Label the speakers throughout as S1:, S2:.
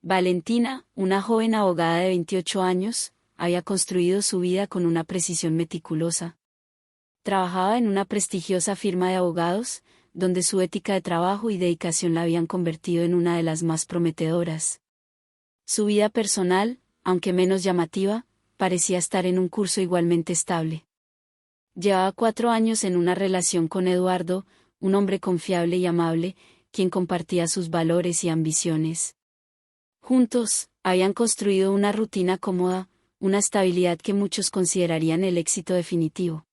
S1: Valentina, una joven abogada de 28 años, había construido su vida con una precisión meticulosa. Trabajaba en una prestigiosa firma de abogados, donde su ética de trabajo y dedicación la habían convertido en una de las más prometedoras. Su vida personal, aunque menos llamativa, parecía estar en un curso igualmente estable. Llevaba 4 años en una relación con Eduardo, un hombre confiable y amable, quien compartía sus valores y ambiciones. Juntos, habían construido una rutina cómoda, una estabilidad que muchos considerarían el éxito definitivo.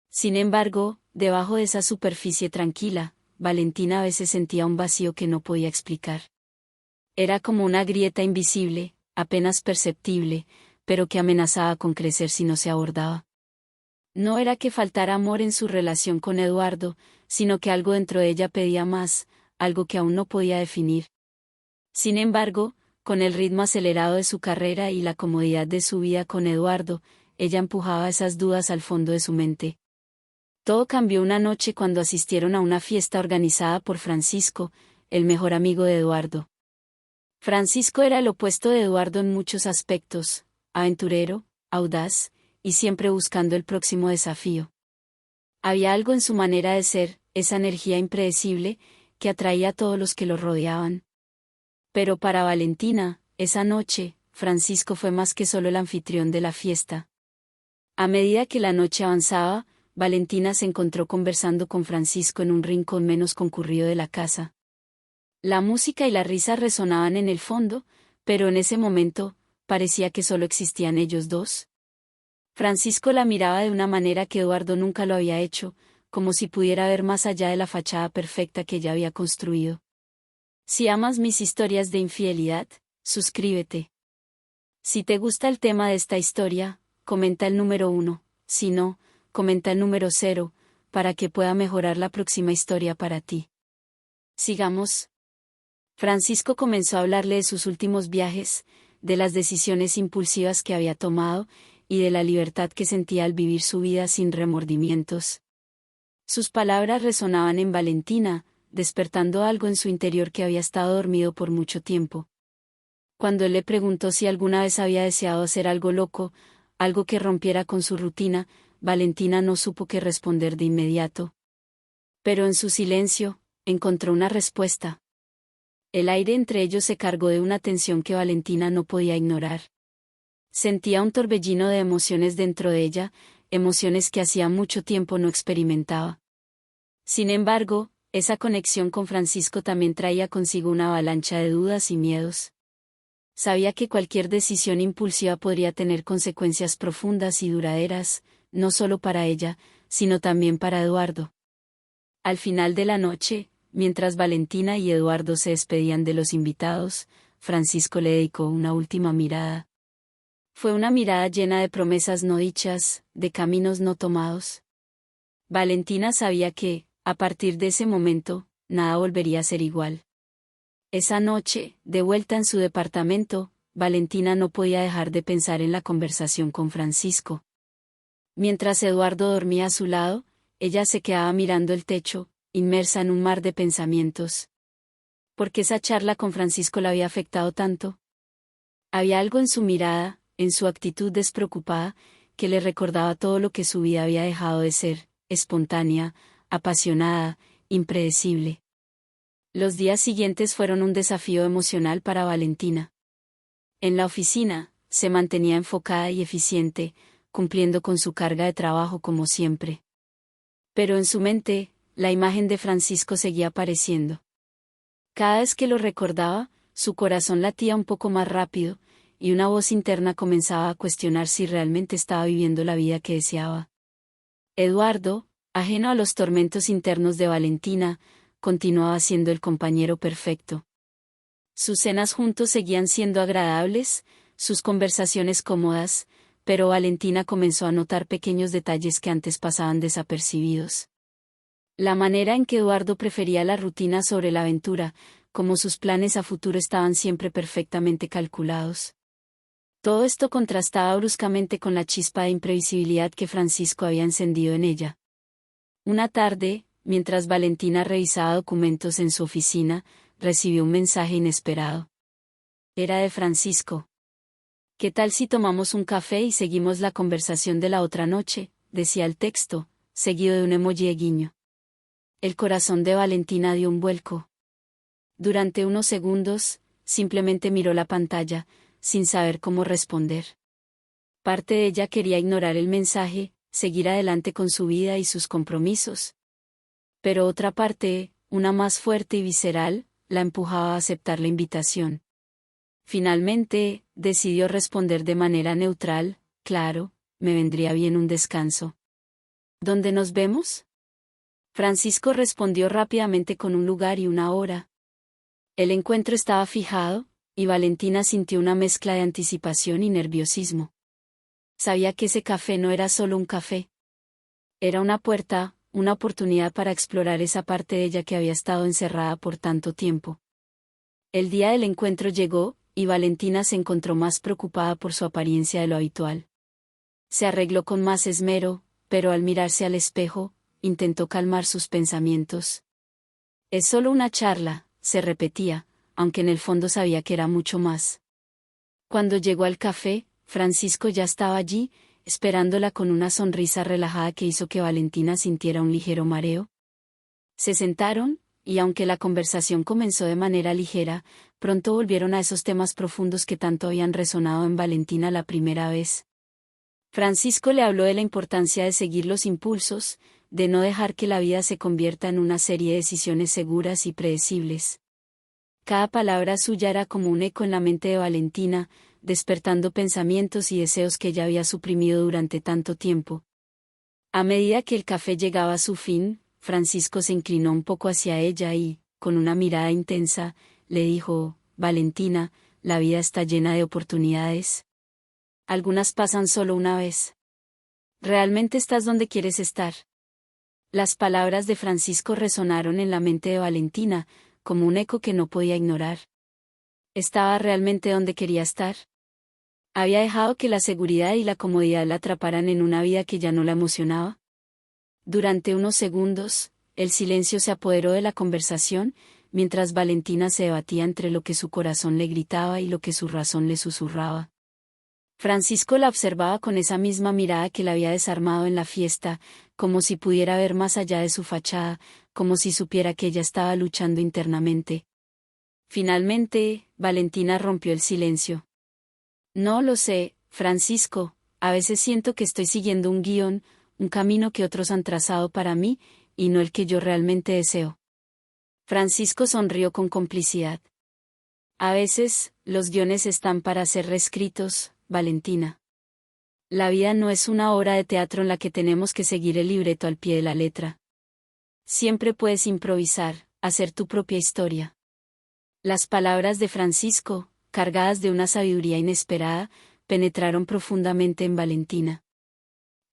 S1: Sin embargo, debajo de esa superficie tranquila, Valentina a veces sentía un vacío que no podía explicar. Era como una grieta invisible, apenas perceptible, pero que amenazaba con crecer si no se abordaba. No era que faltara amor en su relación con Eduardo, sino que algo dentro de ella pedía más, algo que aún no podía definir. Sin embargo, con el ritmo acelerado de su carrera y la comodidad de su vida con Eduardo, ella empujaba esas dudas al fondo de su mente. Todo cambió una noche cuando asistieron a una fiesta organizada por Francisco, el mejor amigo de Eduardo. Francisco era el opuesto de Eduardo en muchos aspectos: aventurero, audaz, y siempre buscando el próximo desafío. Había algo en su manera de ser, esa energía impredecible, que atraía a todos los que lo rodeaban. Pero para Valentina, esa noche, Francisco fue más que solo el anfitrión de la fiesta. A medida que la noche avanzaba, Valentina se encontró conversando con Francisco en un rincón menos concurrido de la casa. La música y la risa resonaban en el fondo, pero en ese momento, parecía que solo existían ellos dos. Francisco la miraba de una manera que Eduardo nunca lo había hecho, como si pudiera ver más allá de la fachada perfecta que ella había construido. Si amas mis historias de infidelidad, suscríbete. Si te gusta el tema de esta historia, comenta el número 1, si no, comenta el número 0, para que pueda mejorar la próxima historia para ti. Sigamos. Francisco comenzó a hablarle de sus últimos viajes, de las decisiones impulsivas que había tomado, y de la libertad que sentía al vivir su vida sin remordimientos. Sus palabras resonaban en Valentina, despertando algo en su interior que había estado dormido por mucho tiempo. Cuando él le preguntó si alguna vez había deseado hacer algo loco, algo que rompiera con su rutina, Valentina no supo qué responder de inmediato. Pero en su silencio, encontró una respuesta. El aire entre ellos se cargó de una tensión que Valentina no podía ignorar. Sentía un torbellino de emociones dentro de ella, emociones que hacía mucho tiempo no experimentaba. Sin embargo, esa conexión con Francisco también traía consigo una avalancha de dudas y miedos. Sabía que cualquier decisión impulsiva podría tener consecuencias profundas y duraderas, no solo para ella, sino también para Eduardo. Al final de la noche, mientras Valentina y Eduardo se despedían de los invitados, Francisco le dedicó una última mirada. Fue una mirada llena de promesas no dichas, de caminos no tomados. Valentina sabía que, a partir de ese momento, nada volvería a ser igual. Esa noche, de vuelta en su departamento, Valentina no podía dejar de pensar en la conversación con Francisco. Mientras Eduardo dormía a su lado, ella se quedaba mirando el techo, inmersa en un mar de pensamientos. ¿Por qué esa charla con Francisco la había afectado tanto? Había algo en su mirada, en su actitud despreocupada, que le recordaba todo lo que su vida había dejado de ser: espontánea, apasionada, impredecible. Los días siguientes fueron un desafío emocional para Valentina. En la oficina, se mantenía enfocada y eficiente, cumpliendo con su carga de trabajo como siempre. Pero en su mente, la imagen de Francisco seguía apareciendo. Cada vez que lo recordaba, su corazón latía un poco más rápido, y una voz interna comenzaba a cuestionar si realmente estaba viviendo la vida que deseaba. Eduardo, ajeno a los tormentos internos de Valentina, continuaba siendo el compañero perfecto. Sus cenas juntos seguían siendo agradables, sus conversaciones cómodas, pero Valentina comenzó a notar pequeños detalles que antes pasaban desapercibidos. La manera en que Eduardo prefería la rutina sobre la aventura, como sus planes a futuro estaban siempre perfectamente calculados. Todo esto contrastaba bruscamente con la chispa de imprevisibilidad que Francisco había encendido en ella. Una tarde, mientras Valentina revisaba documentos en su oficina, recibió un mensaje inesperado. Era de Francisco. ¿Qué tal si tomamos un café y seguimos la conversación de la otra noche?, decía el texto, seguido de un emoji de guiño. El corazón de Valentina dio un vuelco. Durante unos segundos, simplemente miró la pantalla, sin saber cómo responder. Parte de ella quería ignorar el mensaje, seguir adelante con su vida y sus compromisos. Pero otra parte, una más fuerte y visceral, la empujaba a aceptar la invitación. Finalmente, decidió responder de manera neutral: claro, me vendría bien un descanso. ¿Dónde nos vemos? Francisco respondió rápidamente con un lugar y una hora. El encuentro estaba fijado, y Valentina sintió una mezcla de anticipación y nerviosismo. Sabía que ese café no era solo un café. Era una puerta, una oportunidad para explorar esa parte de ella que había estado encerrada por tanto tiempo. El día del encuentro llegó, y Valentina se encontró más preocupada por su apariencia de lo habitual. Se arregló con más esmero, pero al mirarse al espejo, intentó calmar sus pensamientos. Es solo una charla, se repetía, aunque en el fondo sabía que era mucho más. Cuando llegó al café, Francisco ya estaba allí, esperándola con una sonrisa relajada que hizo que Valentina sintiera un ligero mareo. Se sentaron, y aunque la conversación comenzó de manera ligera, pronto volvieron a esos temas profundos que tanto habían resonado en Valentina la primera vez. Francisco le habló de la importancia de seguir los impulsos, de no dejar que la vida se convierta en una serie de decisiones seguras y predecibles. Cada palabra suya era como un eco en la mente de Valentina, despertando pensamientos y deseos que ella había suprimido durante tanto tiempo. A medida que el café llegaba a su fin, Francisco se inclinó un poco hacia ella y, con una mirada intensa, le dijo: Valentina, la vida está llena de oportunidades. Algunas pasan solo una vez. ¿Realmente estás donde quieres estar? Las palabras de Francisco resonaron en la mente de Valentina, como un eco que no podía ignorar. ¿Estaba realmente donde quería estar? ¿Había dejado que la seguridad y la comodidad la atraparan en una vida que ya no la emocionaba? Durante unos segundos, el silencio se apoderó de la conversación, mientras Valentina se debatía entre lo que su corazón le gritaba y lo que su razón le susurraba. Francisco la observaba con esa misma mirada que la había desarmado en la fiesta, como si pudiera ver más allá de su fachada, como si supiera que ella estaba luchando internamente. Finalmente, Valentina rompió el silencio. No lo sé, Francisco, a veces siento que estoy siguiendo un guión, un camino que otros han trazado para mí, y no el que yo realmente deseo. Francisco sonrió con complicidad. A veces, los guiones están para ser reescritos, Valentina. La vida no es una obra de teatro en la que tenemos que seguir el libreto al pie de la letra. Siempre puedes improvisar, hacer tu propia historia. Las palabras de Francisco, cargadas de una sabiduría inesperada, penetraron profundamente en Valentina.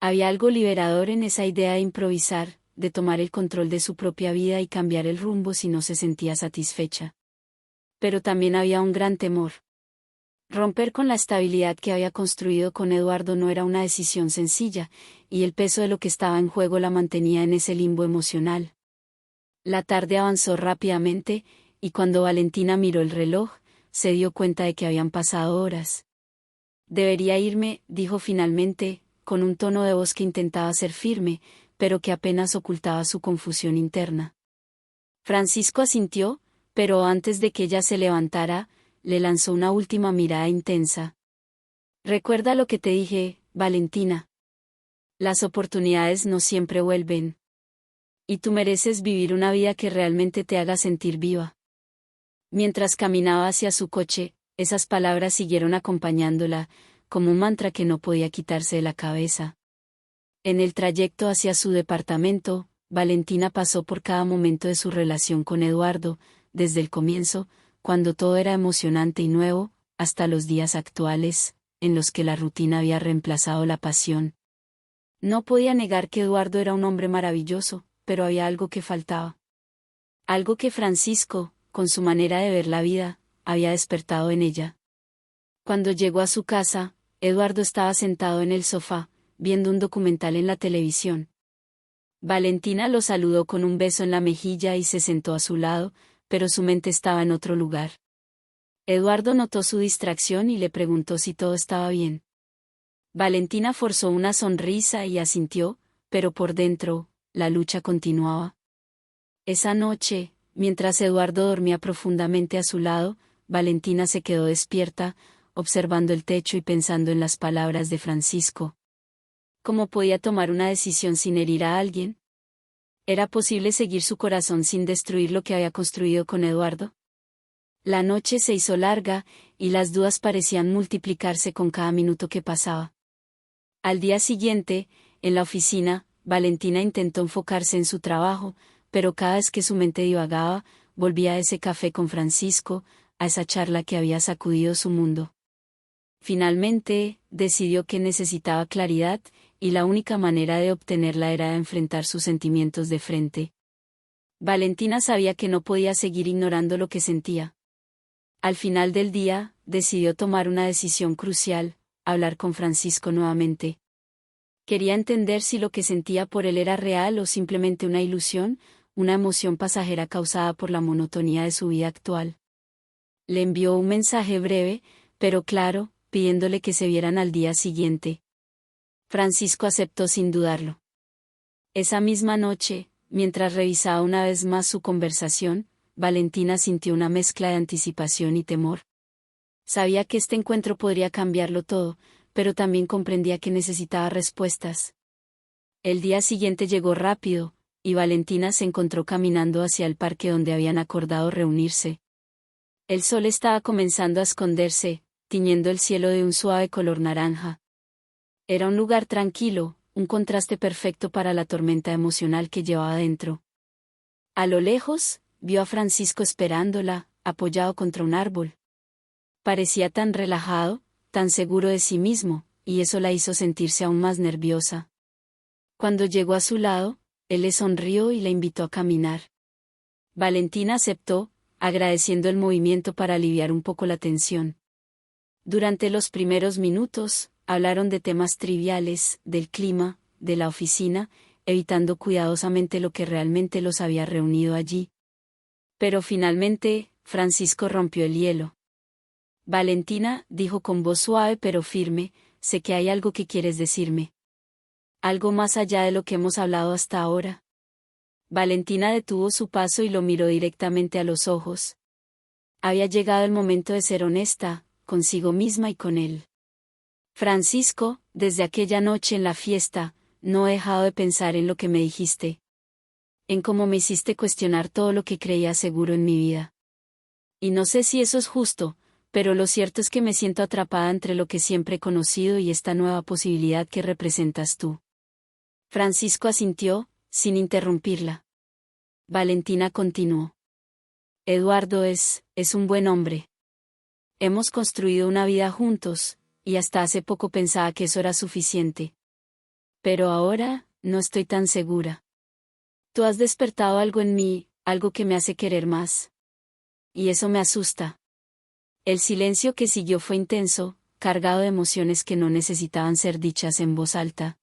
S1: Había algo liberador en esa idea de improvisar, de tomar el control de su propia vida y cambiar el rumbo si no se sentía satisfecha. Pero también había un gran temor. Romper con la estabilidad que había construido con Eduardo no era una decisión sencilla, y el peso de lo que estaba en juego la mantenía en ese limbo emocional. La tarde avanzó rápidamente, y cuando Valentina miró el reloj, se dio cuenta de que habían pasado horas. Debería irme, dijo finalmente, con un tono de voz que intentaba ser firme, pero que apenas ocultaba su confusión interna. Francisco asintió, pero antes de que ella se levantara, le lanzó una última mirada intensa. Recuerda lo que te dije, Valentina. Las oportunidades no siempre vuelven. Y tú mereces vivir una vida que realmente te haga sentir viva. Mientras caminaba hacia su coche, esas palabras siguieron acompañándola, como un mantra que no podía quitarse de la cabeza. En el trayecto hacia su departamento, Valentina pasó por cada momento de su relación con Eduardo, desde el comienzo, cuando todo era emocionante y nuevo, hasta los días actuales, en los que la rutina había reemplazado la pasión. No podía negar que Eduardo era un hombre maravilloso, pero había algo que faltaba. Algo que Francisco, con su manera de ver la vida, había despertado en ella. Cuando llegó a su casa, Eduardo estaba sentado en el sofá, viendo un documental en la televisión. Valentina lo saludó con un beso en la mejilla y se sentó a su lado, pero su mente estaba en otro lugar. Eduardo notó su distracción y le preguntó si todo estaba bien. Valentina forzó una sonrisa y asintió, pero por dentro, la lucha continuaba. Esa noche, mientras Eduardo dormía profundamente a su lado, Valentina se quedó despierta, observando el techo y pensando en las palabras de Francisco. ¿Cómo podía tomar una decisión sin herir a alguien? ¿Era posible seguir su corazón sin destruir lo que había construido con Eduardo? La noche se hizo larga, y las dudas parecían multiplicarse con cada minuto que pasaba. Al día siguiente, en la oficina, Valentina intentó enfocarse en su trabajo, pero cada vez que su mente divagaba, volvía a ese café con Francisco, a esa charla que había sacudido su mundo. Finalmente, decidió que necesitaba claridad, y la única manera de obtenerla era enfrentar sus sentimientos de frente. Valentina sabía que no podía seguir ignorando lo que sentía. Al final del día, decidió tomar una decisión crucial: hablar con Francisco nuevamente. Quería entender si lo que sentía por él era real o simplemente una ilusión, una emoción pasajera causada por la monotonía de su vida actual. Le envió un mensaje breve, pero claro, pidiéndole que se vieran al día siguiente. Francisco aceptó sin dudarlo. Esa misma noche, mientras revisaba una vez más su conversación, Valentina sintió una mezcla de anticipación y temor. Sabía que este encuentro podría cambiarlo todo, pero también comprendía que necesitaba respuestas. El día siguiente llegó rápido, y Valentina se encontró caminando hacia el parque donde habían acordado reunirse. El sol estaba comenzando a esconderse, tiñendo el cielo de un suave color naranja. Era un lugar tranquilo, un contraste perfecto para la tormenta emocional que llevaba dentro. A lo lejos, vio a Francisco esperándola, apoyado contra un árbol. Parecía tan relajado, tan seguro de sí mismo, y eso la hizo sentirse aún más nerviosa. Cuando llegó a su lado, él le sonrió y la invitó a caminar. Valentina aceptó, agradeciendo el movimiento para aliviar un poco la tensión. Durante los primeros minutos, hablaron de temas triviales, del clima, de la oficina, evitando cuidadosamente lo que realmente los había reunido allí. Pero finalmente, Francisco rompió el hielo. Valentina, dijo con voz suave pero firme, sé que hay algo que quieres decirme. ¿Algo más allá de lo que hemos hablado hasta ahora? Valentina detuvo su paso y lo miró directamente a los ojos. Había llegado el momento de ser honesta, consigo misma y con él. Francisco, desde aquella noche en la fiesta, no he dejado de pensar en lo que me dijiste. En cómo me hiciste cuestionar todo lo que creía seguro en mi vida. Y no sé si eso es justo, pero lo cierto es que me siento atrapada entre lo que siempre he conocido y esta nueva posibilidad que representas tú. Francisco asintió, sin interrumpirla. Valentina continuó. Eduardo es un buen hombre. Hemos construido una vida juntos, y hasta hace poco pensaba que eso era suficiente. Pero ahora, no estoy tan segura. Tú has despertado algo en mí, algo que me hace querer más. Y eso me asusta. El silencio que siguió fue intenso, cargado de emociones que no necesitaban ser dichas en voz alta.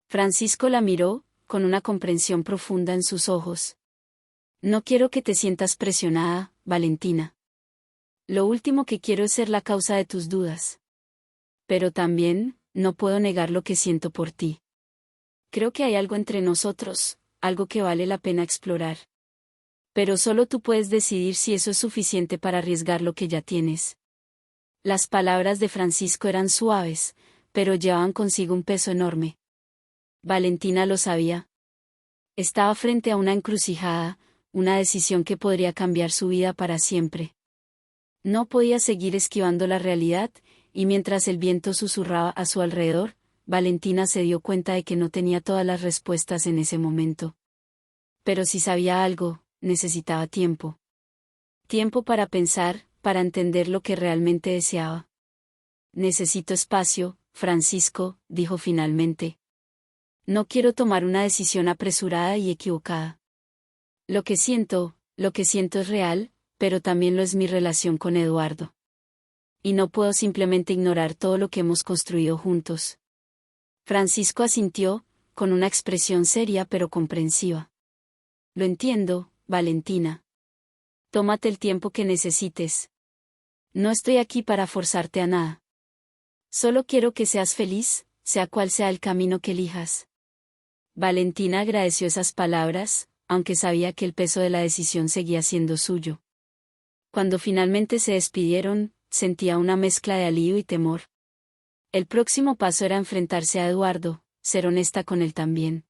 S1: Francisco la miró, con una comprensión profunda en sus ojos. No quiero que te sientas presionada, Valentina. Lo último que quiero es ser la causa de tus dudas. Pero también, no puedo negar lo que siento por ti. Creo que hay algo entre nosotros, algo que vale la pena explorar. Pero solo tú puedes decidir si eso es suficiente para arriesgar lo que ya tienes. Las palabras de Francisco eran suaves, pero llevaban consigo un peso enorme. Valentina lo sabía. Estaba frente a una encrucijada, una decisión que podría cambiar su vida para siempre. No podía seguir esquivando la realidad, y mientras el viento susurraba a su alrededor, Valentina se dio cuenta de que no tenía todas las respuestas en ese momento. Pero si sabía algo, necesitaba tiempo. Tiempo para pensar, para entender lo que realmente deseaba. Necesito espacio, Francisco, dijo finalmente. No quiero tomar una decisión apresurada y equivocada. Lo que siento es real, pero también lo es mi relación con Eduardo. Y no puedo simplemente ignorar todo lo que hemos construido juntos. Francisco asintió, con una expresión seria pero comprensiva. Lo entiendo, Valentina. Tómate el tiempo que necesites. No estoy aquí para forzarte a nada. Solo quiero que seas feliz, sea cual sea el camino que elijas. Valentina agradeció esas palabras, aunque sabía que el peso de la decisión seguía siendo suyo. Cuando finalmente se despidieron, sentía una mezcla de alivio y temor. El próximo paso era enfrentarse a Eduardo, ser honesta con él también.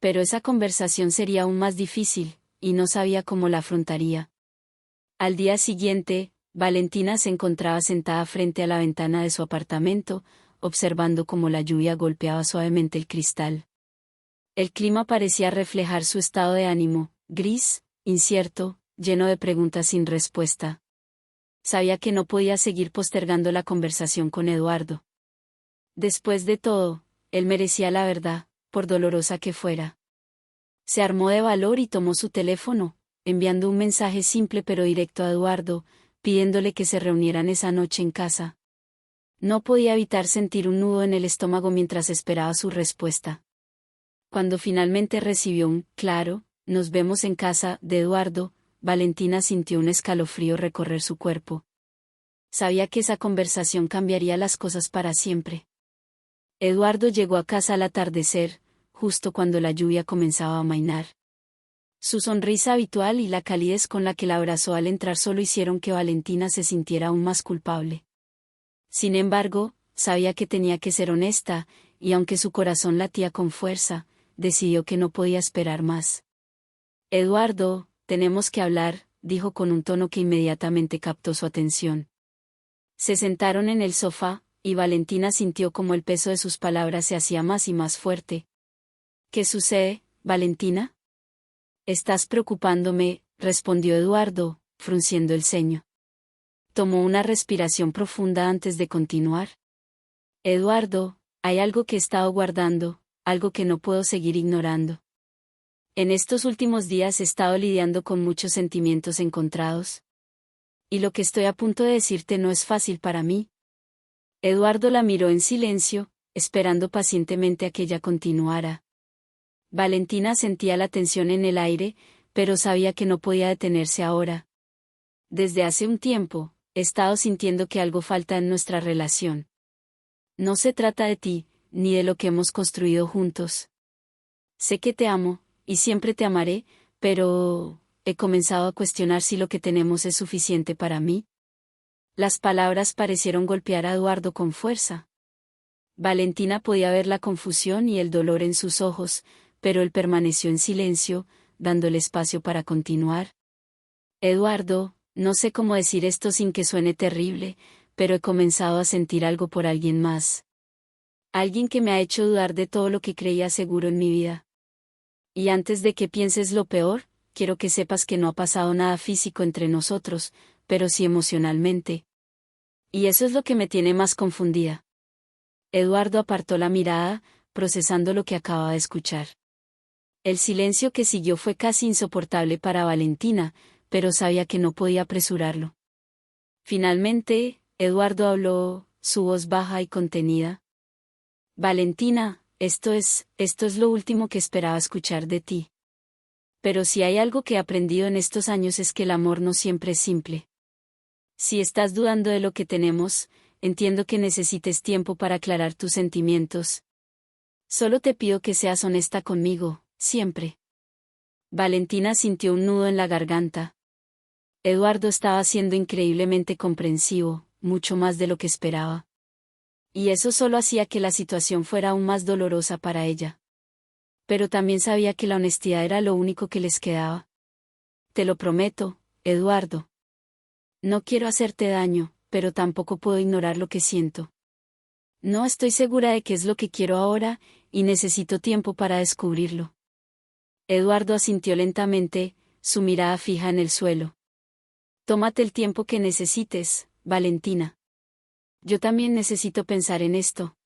S1: Pero esa conversación sería aún más difícil, y no sabía cómo la afrontaría. Al día siguiente, Valentina se encontraba sentada frente a la ventana de su apartamento, observando cómo la lluvia golpeaba suavemente el cristal. El clima parecía reflejar su estado de ánimo, gris, incierto, lleno de preguntas sin respuesta. Sabía que no podía seguir postergando la conversación con Eduardo. Después de todo, él merecía la verdad, por dolorosa que fuera. Se armó de valor y tomó su teléfono, enviando un mensaje simple pero directo a Eduardo, pidiéndole que se reunieran esa noche en casa. No podía evitar sentir un nudo en el estómago mientras esperaba su respuesta. Cuando finalmente recibió un «claro, nos vemos en casa» de Eduardo, Valentina sintió un escalofrío recorrer su cuerpo. Sabía que esa conversación cambiaría las cosas para siempre. Eduardo llegó a casa al atardecer, justo cuando la lluvia comenzaba a amainar. Su sonrisa habitual y la calidez con la que la abrazó al entrar solo hicieron que Valentina se sintiera aún más culpable. Sin embargo, sabía que tenía que ser honesta, y aunque su corazón latía con fuerza, decidió que no podía esperar más. «Eduardo, tenemos que hablar», dijo con un tono que inmediatamente captó su atención. Se sentaron en el sofá, y Valentina sintió como el peso de sus palabras se hacía más y más fuerte. «¿Qué sucede, Valentina?» «Estás preocupándome», respondió Eduardo, frunciendo el ceño. Tomó una respiración profunda antes de continuar. «Eduardo, hay algo que he estado guardando, algo que no puedo seguir ignorando. En estos últimos días he estado lidiando con muchos sentimientos encontrados. Y lo que estoy a punto de decirte no es fácil para mí». Eduardo la miró en silencio, esperando pacientemente a que ella continuara. Valentina sentía la tensión en el aire, pero sabía que no podía detenerse ahora. «Desde hace un tiempo, he estado sintiendo que algo falta en nuestra relación. No se trata de ti, ni de lo que hemos construido juntos. Sé que te amo, y siempre te amaré, pero he comenzado a cuestionar si lo que tenemos es suficiente para mí». Las palabras parecieron golpear a Eduardo con fuerza. Valentina podía ver la confusión y el dolor en sus ojos, pero él permaneció en silencio, dándole espacio para continuar. «Eduardo, no sé cómo decir esto sin que suene terrible, pero he comenzado a sentir algo por alguien más. Alguien que me ha hecho dudar de todo lo que creía seguro en mi vida. Y antes de que pienses lo peor, quiero que sepas que no ha pasado nada físico entre nosotros, pero sí emocionalmente. Y eso es lo que me tiene más confundida». Eduardo apartó la mirada, procesando lo que acababa de escuchar. El silencio que siguió fue casi insoportable para Valentina, pero sabía que no podía apresurarlo. Finalmente, Eduardo habló, su voz baja y contenida. «Valentina, esto es lo último que esperaba escuchar de ti. Pero si hay algo que he aprendido en estos años es que el amor no siempre es simple. Si estás dudando de lo que tenemos, entiendo que necesites tiempo para aclarar tus sentimientos. Solo te pido que seas honesta conmigo, siempre». Valentina sintió un nudo en la garganta. Eduardo estaba siendo increíblemente comprensivo, mucho más de lo que esperaba. Y eso solo hacía que la situación fuera aún más dolorosa para ella. Pero también sabía que la honestidad era lo único que les quedaba. «Te lo prometo, Eduardo. No quiero hacerte daño, pero tampoco puedo ignorar lo que siento. No estoy segura de qué es lo que quiero ahora, y necesito tiempo para descubrirlo». Eduardo asintió lentamente, su mirada fija en el suelo. «Tómate el tiempo que necesites, Valentina. Yo también necesito pensar en esto.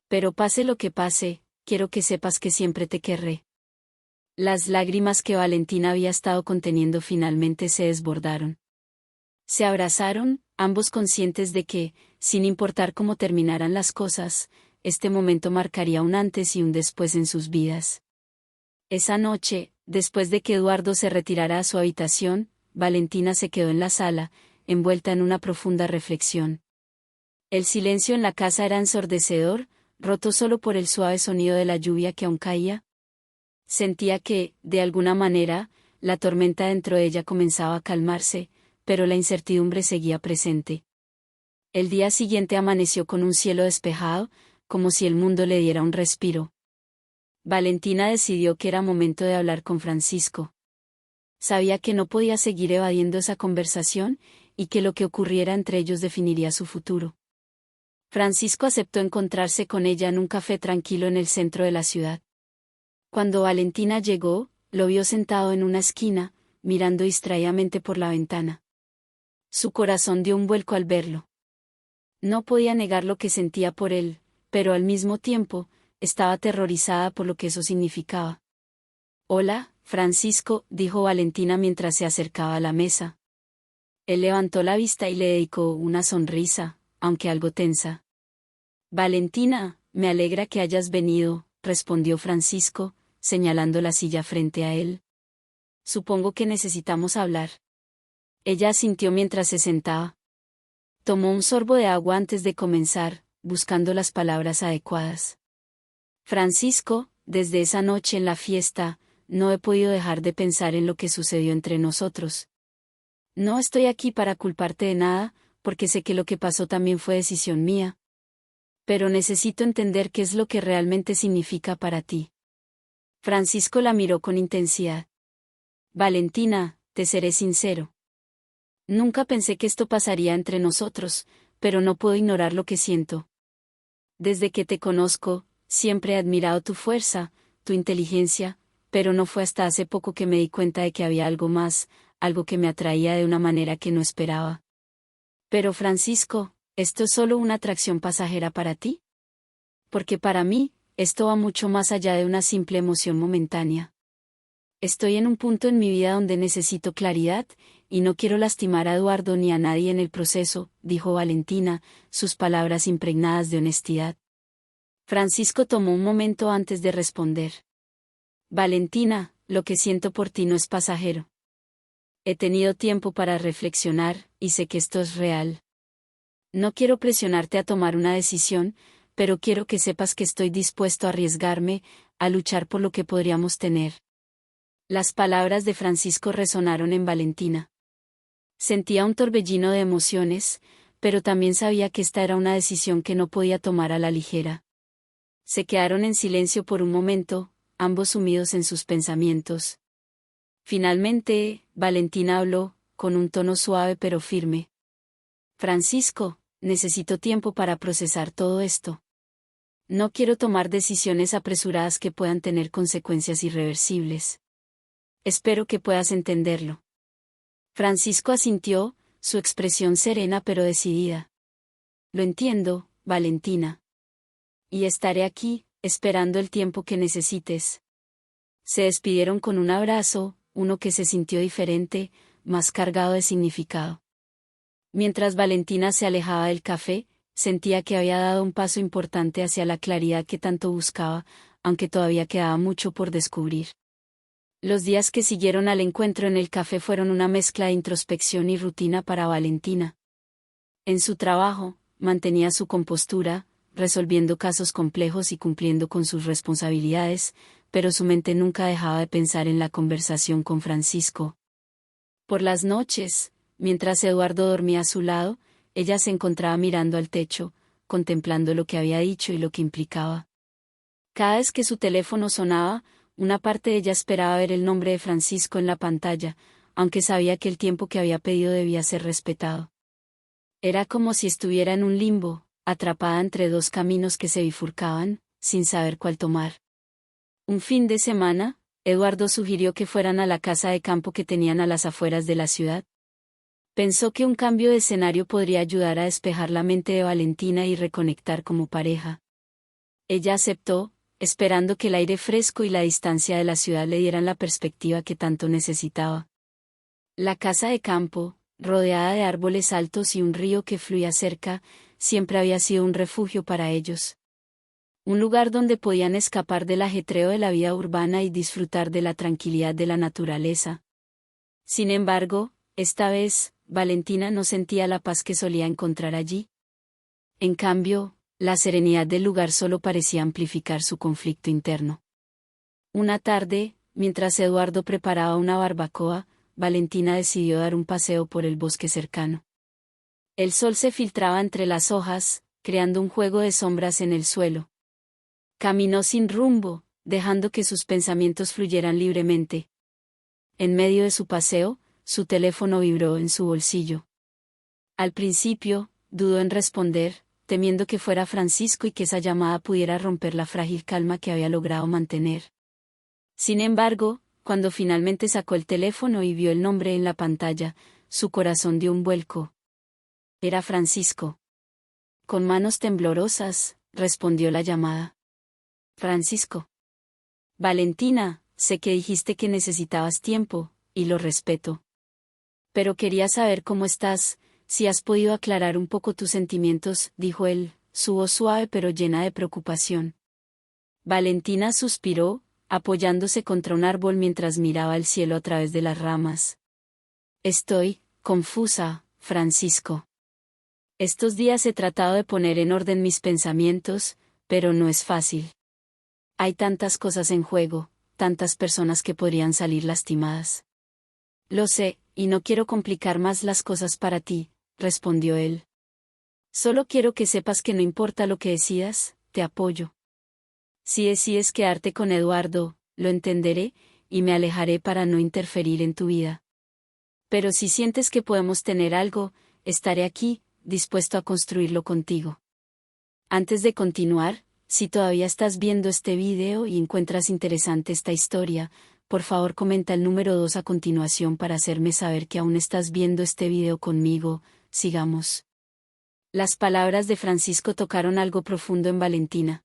S1: Pero pase lo que pase, quiero que sepas que siempre te querré». Las lágrimas que Valentina había estado conteniendo finalmente se desbordaron. Se abrazaron, ambos conscientes de que, sin importar cómo terminaran las cosas, este momento marcaría un antes y un después en sus vidas. Esa noche, después de que Eduardo se retirara a su habitación, Valentina se quedó en la sala, envuelta en una profunda reflexión. El silencio en la casa era ensordecedor, roto solo por el suave sonido de la lluvia que aún caía. Sentía que, de alguna manera, la tormenta dentro de ella comenzaba a calmarse, pero la incertidumbre seguía presente. El día siguiente amaneció con un cielo despejado, como si el mundo le diera un respiro. Valentina decidió que era momento de hablar con Francisco. Sabía que no podía seguir evadiendo esa conversación, y que lo que ocurriera entre ellos definiría su futuro. Francisco aceptó encontrarse con ella en un café tranquilo en el centro de la ciudad. Cuando Valentina llegó, lo vio sentado en una esquina, mirando distraídamente por la ventana. Su corazón dio un vuelco al verlo. No podía negar lo que sentía por él, pero al mismo tiempo, estaba aterrorizada por lo que eso significaba. «Hola, Francisco», dijo Valentina mientras se acercaba a la mesa. Él levantó la vista y le dedicó una sonrisa, aunque algo tensa. «Valentina, me alegra que hayas venido», respondió Francisco, señalando la silla frente a él. «Supongo que necesitamos hablar». Ella asintió mientras se sentaba. Tomó un sorbo de agua antes de comenzar, buscando las palabras adecuadas. «Francisco, desde esa noche en la fiesta, no he podido dejar de pensar en lo que sucedió entre nosotros. No estoy aquí para culparte de nada, porque sé que lo que pasó también fue decisión mía. Pero necesito entender qué es lo que realmente significa para ti». Francisco la miró con intensidad. «Valentina, te seré sincero. Nunca pensé que esto pasaría entre nosotros, pero no puedo ignorar lo que siento. Desde que te conozco, siempre he admirado tu fuerza, tu inteligencia, pero no fue hasta hace poco que me di cuenta de que había algo más, algo que me atraía de una manera que no esperaba. Pero Francisco, ¿esto es solo una atracción pasajera para ti? Porque para mí, esto va mucho más allá de una simple emoción momentánea. Estoy en un punto en mi vida donde necesito claridad, y no quiero lastimar a Eduardo ni a nadie en el proceso», dijo Valentina, sus palabras impregnadas de honestidad. Francisco tomó un momento antes de responder. «Valentina, lo que siento por ti no es pasajero. He tenido tiempo para reflexionar, y sé que esto es real. No quiero presionarte a tomar una decisión, pero quiero que sepas que estoy dispuesto a arriesgarme, a luchar por lo que podríamos tener». Las palabras de Francisco resonaron en Valentina. Sentía un torbellino de emociones, pero también sabía que esta era una decisión que no podía tomar a la ligera. Se quedaron en silencio por un momento, ambos sumidos en sus pensamientos. Finalmente, Valentina habló, con un tono suave pero firme. «Francisco, necesito tiempo para procesar todo esto. No quiero tomar decisiones apresuradas que puedan tener consecuencias irreversibles. Espero que puedas entenderlo». Francisco asintió, su expresión serena pero decidida. «Lo entiendo, Valentina. Y estaré aquí, esperando el tiempo que necesites». Se despidieron con un abrazo, uno que se sintió diferente, más cargado de significado. Mientras Valentina se alejaba del café, sentía que había dado un paso importante hacia la claridad que tanto buscaba, aunque todavía quedaba mucho por descubrir. Los días que siguieron al encuentro en el café fueron una mezcla de introspección y rutina para Valentina. En su trabajo, mantenía su compostura, resolviendo casos complejos y cumpliendo con sus responsabilidades, pero su mente nunca dejaba de pensar en la conversación con Francisco. Por las noches, mientras Eduardo dormía a su lado, ella se encontraba mirando al techo, contemplando lo que había dicho y lo que implicaba. Cada vez que su teléfono sonaba, una parte de ella esperaba ver el nombre de Francisco en la pantalla, aunque sabía que el tiempo que había pedido debía ser respetado. Era como si estuviera en un limbo, atrapada entre dos caminos que se bifurcaban, sin saber cuál tomar. Un fin de semana, Eduardo sugirió que fueran a la casa de campo que tenían a las afueras de la ciudad. Pensó que un cambio de escenario podría ayudar a despejar la mente de Valentina y reconectar como pareja. Ella aceptó, esperando que el aire fresco y la distancia de la ciudad le dieran la perspectiva que tanto necesitaba. La casa de campo, rodeada de árboles altos y un río que fluía cerca, siempre había sido un refugio para ellos. Un lugar donde podían escapar del ajetreo de la vida urbana y disfrutar de la tranquilidad de la naturaleza. Sin embargo, esta vez, Valentina no sentía la paz que solía encontrar allí. En cambio, la serenidad del lugar solo parecía amplificar su conflicto interno. Una tarde, mientras Eduardo preparaba una barbacoa, Valentina decidió dar un paseo por el bosque cercano. El sol se filtraba entre las hojas, creando un juego de sombras en el suelo. Caminó sin rumbo, dejando que sus pensamientos fluyeran libremente. En medio de su paseo, su teléfono vibró en su bolsillo. Al principio, dudó en responder, temiendo que fuera Francisco y que esa llamada pudiera romper la frágil calma que había logrado mantener. Sin embargo, cuando finalmente sacó el teléfono y vio el nombre en la pantalla, su corazón dio un vuelco. Era Francisco. Con manos temblorosas, respondió la llamada. Francisco. Valentina, sé que dijiste que necesitabas tiempo, y lo respeto. Pero quería saber cómo estás, si has podido aclarar un poco tus sentimientos, dijo él, su voz suave pero llena de preocupación. Valentina suspiró, apoyándose contra un árbol mientras miraba el cielo a través de las ramas. Estoy confusa, Francisco. Estos días he tratado de poner en orden mis pensamientos, pero no es fácil. Hay tantas cosas en juego, tantas personas que podrían salir lastimadas. Lo sé, y no quiero complicar más las cosas para ti, respondió él. Solo quiero que sepas que no importa lo que decidas, te apoyo. Si decides quedarte con Eduardo, lo entenderé, y me alejaré para no interferir en tu vida. Pero si sientes que podemos tener algo, estaré aquí, dispuesto a construirlo contigo. Antes de continuar, si todavía estás viendo este video y encuentras interesante esta historia, por favor comenta el número 2 a continuación para hacerme saber que aún estás viendo este video conmigo. Sigamos. Las palabras de Francisco tocaron algo profundo en Valentina.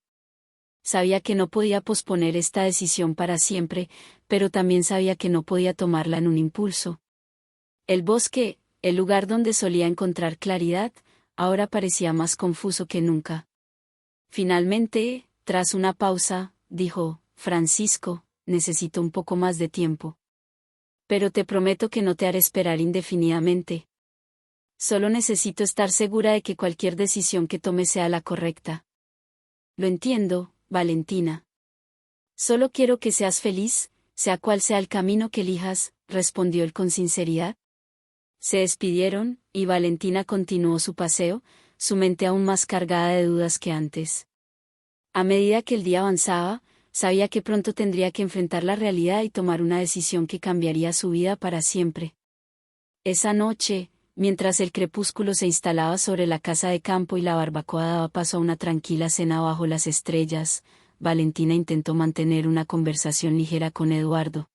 S1: Sabía que no podía posponer esta decisión para siempre, pero también sabía que no podía tomarla en un impulso. El bosque, el lugar donde solía encontrar claridad, ahora parecía más confuso que nunca. Finalmente, tras una pausa, dijo, Francisco, necesito un poco más de tiempo. Pero te prometo que no te haré esperar indefinidamente. Solo necesito estar segura de que cualquier decisión que tome sea la correcta. Lo entiendo, Valentina. Solo quiero que seas feliz, sea cual sea el camino que elijas, respondió él con sinceridad. Se despidieron, y Valentina continuó su paseo, su mente aún más cargada de dudas que antes. A medida que el día avanzaba, sabía que pronto tendría que enfrentar la realidad y tomar una decisión que cambiaría su vida para siempre. Esa noche, mientras el crepúsculo se instalaba sobre la casa de campo y la barbacoa daba paso a una tranquila cena bajo las estrellas, Valentina intentó mantener una conversación ligera con Eduardo.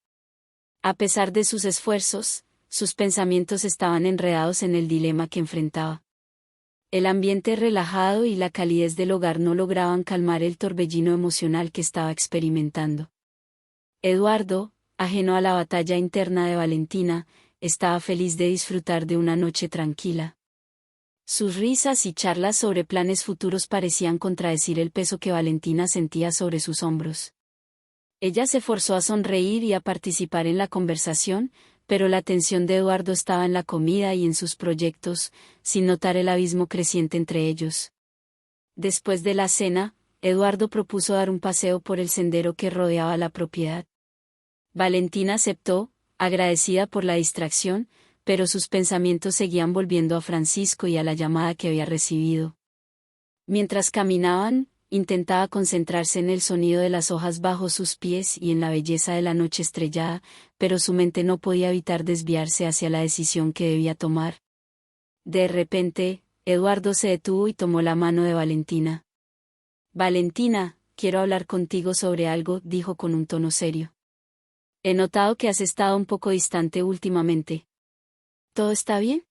S1: A pesar de sus esfuerzos, sus pensamientos estaban enredados en el dilema que enfrentaba. El ambiente relajado y la calidez del hogar no lograban calmar el torbellino emocional que estaba experimentando. Eduardo, ajeno a la batalla interna de Valentina, estaba feliz de disfrutar de una noche tranquila. Sus risas y charlas sobre planes futuros parecían contradecir el peso que Valentina sentía sobre sus hombros. Ella se forzó a sonreír y a participar en la conversación, pero la atención de Eduardo estaba en la comida y en sus proyectos, sin notar el abismo creciente entre ellos. Después de la cena, Eduardo propuso dar un paseo por el sendero que rodeaba la propiedad. Valentina aceptó, agradecida por la distracción, pero sus pensamientos seguían volviendo a Francisco y a la llamada que había recibido. Mientras caminaban, intentaba concentrarse en el sonido de las hojas bajo sus pies y en la belleza de la noche estrellada, pero su mente no podía evitar desviarse hacia la decisión que debía tomar. De repente, Eduardo se detuvo y tomó la mano de Valentina. Valentina, quiero hablar contigo sobre algo, dijo con un tono serio. He notado que has estado un poco distante últimamente. ¿Todo está bien?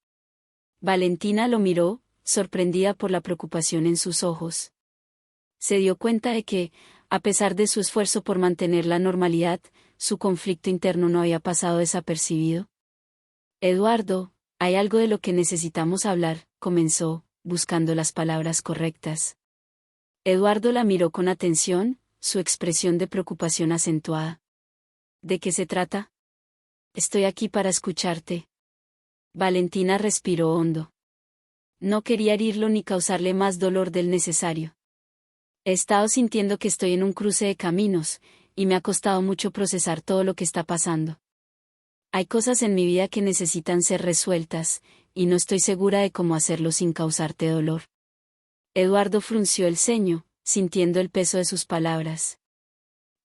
S1: Valentina lo miró, sorprendida por la preocupación en sus ojos. Se dio cuenta de que, a pesar de su esfuerzo por mantener la normalidad, su conflicto interno no había pasado desapercibido. Eduardo, hay algo de lo que necesitamos hablar, comenzó, buscando las palabras correctas. Eduardo la miró con atención, su expresión de preocupación acentuada. ¿De qué se trata? Estoy aquí para escucharte. Valentina respiró hondo. No quería herirlo ni causarle más dolor del necesario. He estado sintiendo que estoy en un cruce de caminos, y me ha costado mucho procesar todo lo que está pasando. Hay cosas en mi vida que necesitan ser resueltas, y no estoy segura de cómo hacerlo sin causarte dolor. Eduardo frunció el ceño, sintiendo el peso de sus palabras.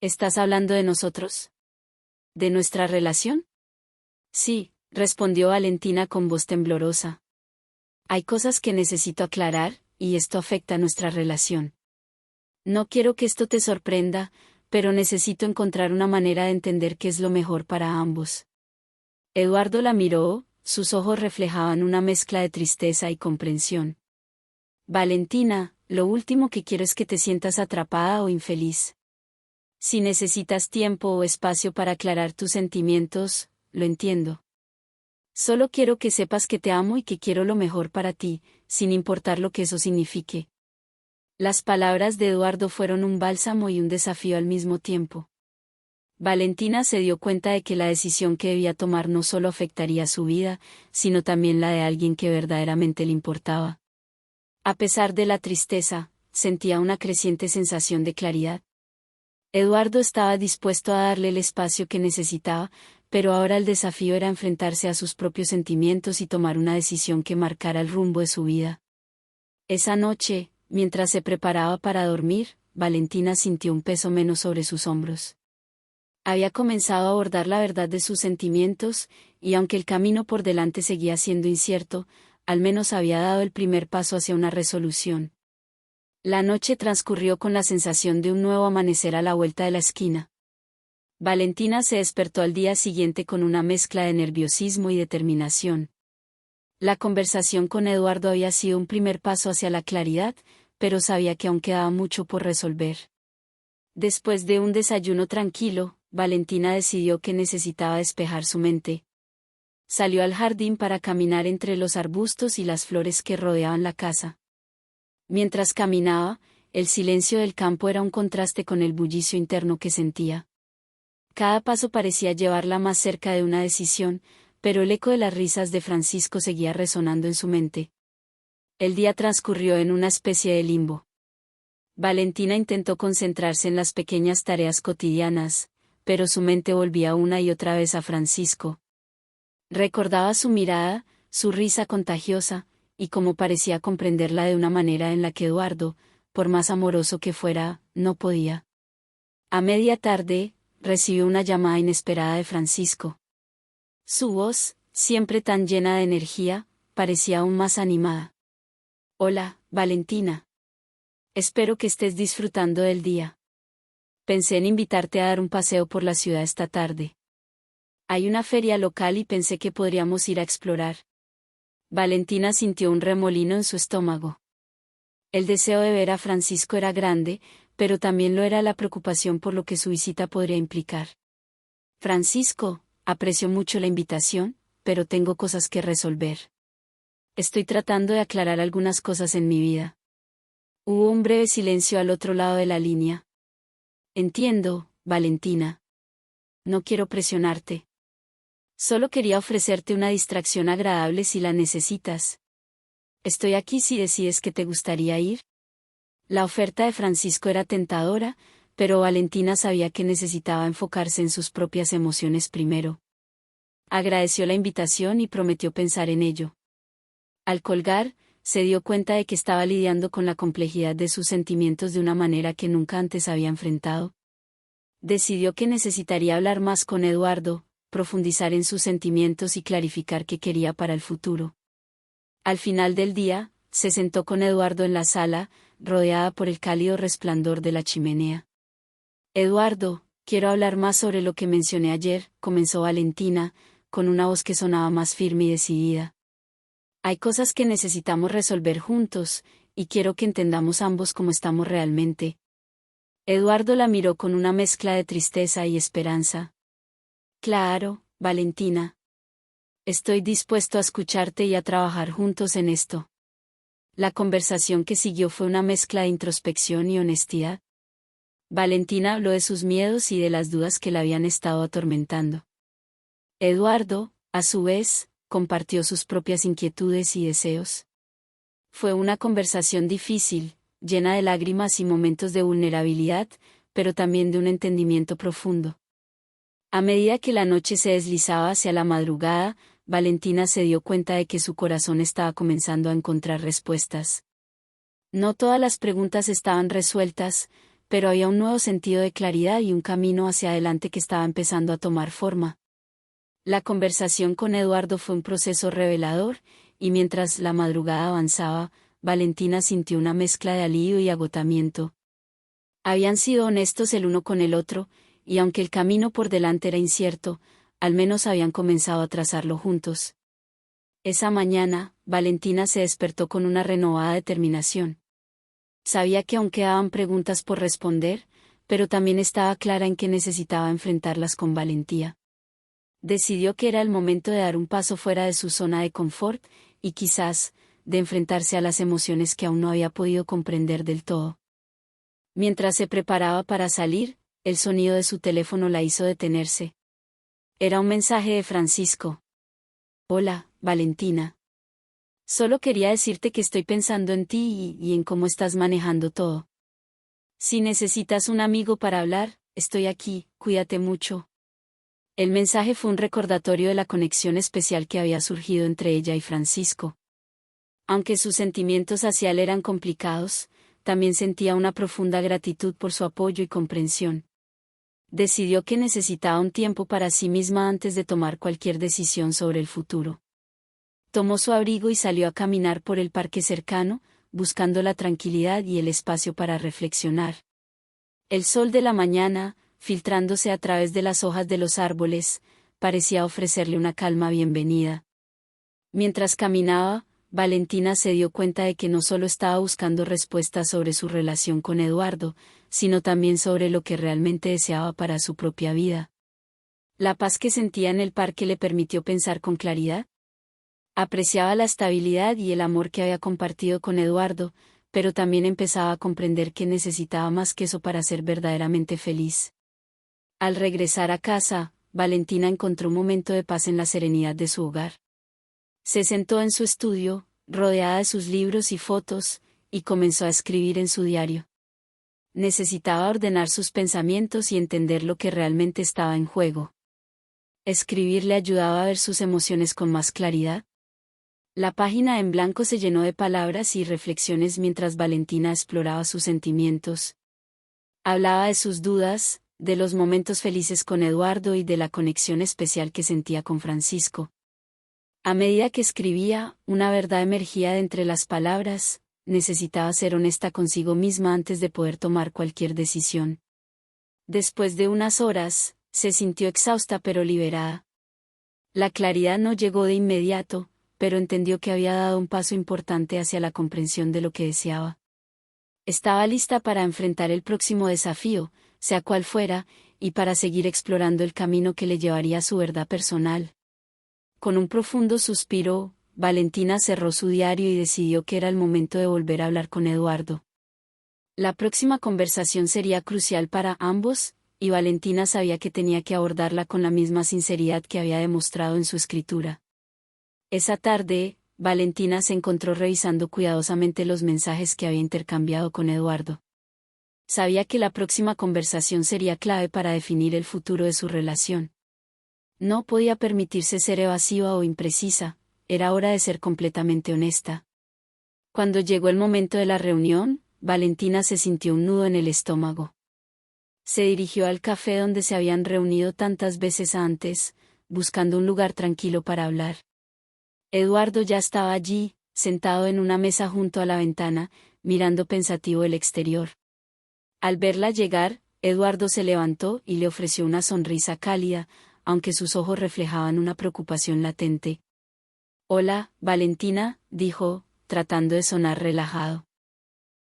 S1: ¿Estás hablando de nosotros? ¿De nuestra relación? Sí, respondió Valentina con voz temblorosa. Hay cosas que necesito aclarar, y esto afecta a nuestra relación. No quiero que esto te sorprenda, pero necesito encontrar una manera de entender qué es lo mejor para ambos. Eduardo la miró, sus ojos reflejaban una mezcla de tristeza y comprensión. Valentina, lo último que quiero es que te sientas atrapada o infeliz. Si necesitas tiempo o espacio para aclarar tus sentimientos, lo entiendo. Solo quiero que sepas que te amo y que quiero lo mejor para ti, sin importar lo que eso signifique. Las palabras de Eduardo fueron un bálsamo y un desafío al mismo tiempo. Valentina se dio cuenta de que la decisión que debía tomar no solo afectaría su vida, sino también la de alguien que verdaderamente le importaba. A pesar de la tristeza, sentía una creciente sensación de claridad. Eduardo estaba dispuesto a darle el espacio que necesitaba, pero ahora el desafío era enfrentarse a sus propios sentimientos y tomar una decisión que marcara el rumbo de su vida. Esa noche, mientras se preparaba para dormir, Valentina sintió un peso menos sobre sus hombros. Había comenzado a abordar la verdad de sus sentimientos, y aunque el camino por delante seguía siendo incierto, al menos había dado el primer paso hacia una resolución. La noche transcurrió con la sensación de un nuevo amanecer a la vuelta de la esquina. Valentina se despertó al día siguiente con una mezcla de nerviosismo y determinación. La conversación con Eduardo había sido un primer paso hacia la claridad, pero sabía que aún quedaba mucho por resolver. Después de un desayuno tranquilo, Valentina decidió que necesitaba despejar su mente. Salió al jardín para caminar entre los arbustos y las flores que rodeaban la casa. Mientras caminaba, el silencio del campo era un contraste con el bullicio interno que sentía. Cada paso parecía llevarla más cerca de una decisión, pero el eco de las risas de Francisco seguía resonando en su mente. El día transcurrió en una especie de limbo. Valentina intentó concentrarse en las pequeñas tareas cotidianas, pero su mente volvía una y otra vez a Francisco. Recordaba su mirada, su risa contagiosa, y cómo parecía comprenderla de una manera en la que Eduardo, por más amoroso que fuera, no podía. A media tarde, recibió una llamada inesperada de Francisco. Su voz, siempre tan llena de energía, parecía aún más animada. Hola, Valentina. Espero que estés disfrutando del día. Pensé en invitarte a dar un paseo por la ciudad esta tarde. Hay una feria local y pensé que podríamos ir a explorar. Valentina sintió un remolino en su estómago. El deseo de ver a Francisco era grande, pero también lo era la preocupación por lo que su visita podría implicar. Francisco, aprecio mucho la invitación, pero tengo cosas que resolver. Estoy tratando de aclarar algunas cosas en mi vida. Hubo un breve silencio al otro lado de la línea. Entiendo, Valentina. No quiero presionarte. Solo quería ofrecerte una distracción agradable si la necesitas. Estoy aquí si decides que te gustaría ir. La oferta de Francisco era tentadora, pero Valentina sabía que necesitaba enfocarse en sus propias emociones primero. Agradeció la invitación y prometió pensar en ello. Al colgar, se dio cuenta de que estaba lidiando con la complejidad de sus sentimientos de una manera que nunca antes había enfrentado. Decidió que necesitaría hablar más con Eduardo, profundizar en sus sentimientos y clarificar qué quería para el futuro. Al final del día, se sentó con Eduardo en la sala, rodeada por el cálido resplandor de la chimenea. Eduardo, quiero hablar más sobre lo que mencioné ayer, comenzó Valentina, con una voz que sonaba más firme y decidida. Hay cosas que necesitamos resolver juntos, y quiero que entendamos ambos cómo estamos realmente. Eduardo la miró con una mezcla de tristeza y esperanza. Claro, Valentina. Estoy dispuesto a escucharte y a trabajar juntos en esto. La conversación que siguió fue una mezcla de introspección y honestidad. Valentina habló de sus miedos y de las dudas que la habían estado atormentando. Eduardo, a su vez, compartió sus propias inquietudes y deseos. Fue una conversación difícil, llena de lágrimas y momentos de vulnerabilidad, pero también de un entendimiento profundo. A medida que la noche se deslizaba hacia la madrugada, Valentina se dio cuenta de que su corazón estaba comenzando a encontrar respuestas. No todas las preguntas estaban resueltas, pero había un nuevo sentido de claridad y un camino hacia adelante que estaba empezando a tomar forma. La conversación con Eduardo fue un proceso revelador, y mientras la madrugada avanzaba, Valentina sintió una mezcla de alivio y agotamiento. Habían sido honestos el uno con el otro, y aunque el camino por delante era incierto, al menos habían comenzado a trazarlo juntos. Esa mañana, Valentina se despertó con una renovada determinación. Sabía que aún quedaban preguntas por responder, pero también estaba clara en que necesitaba enfrentarlas con valentía. Decidió que era el momento de dar un paso fuera de su zona de confort, y quizás, de enfrentarse a las emociones que aún no había podido comprender del todo. Mientras se preparaba para salir, el sonido de su teléfono la hizo detenerse. Era un mensaje de Francisco. Hola, Valentina. Solo quería decirte que estoy pensando en ti y en cómo estás manejando todo. Si necesitas un amigo para hablar, estoy aquí, cuídate mucho. El mensaje fue un recordatorio de la conexión especial que había surgido entre ella y Francisco. Aunque sus sentimientos hacia él eran complicados, también sentía una profunda gratitud por su apoyo y comprensión. Decidió que necesitaba un tiempo para sí misma antes de tomar cualquier decisión sobre el futuro. Tomó su abrigo y salió a caminar por el parque cercano, buscando la tranquilidad y el espacio para reflexionar. El sol de la mañana, filtrándose a través de las hojas de los árboles, parecía ofrecerle una calma bienvenida. Mientras caminaba, Valentina se dio cuenta de que no solo estaba buscando respuestas sobre su relación con Eduardo, sino también sobre lo que realmente deseaba para su propia vida. La paz que sentía en el parque le permitió pensar con claridad. Apreciaba la estabilidad y el amor que había compartido con Eduardo, pero también empezaba a comprender que necesitaba más que eso para ser verdaderamente feliz. Al regresar a casa, Valentina encontró un momento de paz en la serenidad de su hogar. Se sentó en su estudio, rodeada de sus libros y fotos, y comenzó a escribir en su diario. Necesitaba ordenar sus pensamientos y entender lo que realmente estaba en juego. Escribir le ayudaba a ver sus emociones con más claridad. La página en blanco se llenó de palabras y reflexiones mientras Valentina exploraba sus sentimientos. Hablaba de sus dudas, de los momentos felices con Eduardo y de la conexión especial que sentía con Francisco. A medida que escribía, una verdad emergía de entre las palabras. Necesitaba ser honesta consigo misma antes de poder tomar cualquier decisión. Después de unas horas, se sintió exhausta pero liberada. La claridad no llegó de inmediato, pero entendió que había dado un paso importante hacia la comprensión de lo que deseaba. Estaba lista para enfrentar el próximo desafío, sea cual fuera, y para seguir explorando el camino que le llevaría a su verdad personal. Con un profundo suspiro, Valentina cerró su diario y decidió que era el momento de volver a hablar con Eduardo. La próxima conversación sería crucial para ambos, y Valentina sabía que tenía que abordarla con la misma sinceridad que había demostrado en su escritura. Esa tarde, Valentina se encontró revisando cuidadosamente los mensajes que había intercambiado con Eduardo. Sabía que la próxima conversación sería clave para definir el futuro de su relación. No podía permitirse ser evasiva o imprecisa, era hora de ser completamente honesta. Cuando llegó el momento de la reunión, Valentina se sintió un nudo en el estómago. Se dirigió al café donde se habían reunido tantas veces antes, buscando un lugar tranquilo para hablar. Eduardo ya estaba allí, sentado en una mesa junto a la ventana, mirando pensativo el exterior. Al verla llegar, Eduardo se levantó y le ofreció una sonrisa cálida, aunque sus ojos reflejaban una preocupación latente. Hola, Valentina, dijo, tratando de sonar relajado.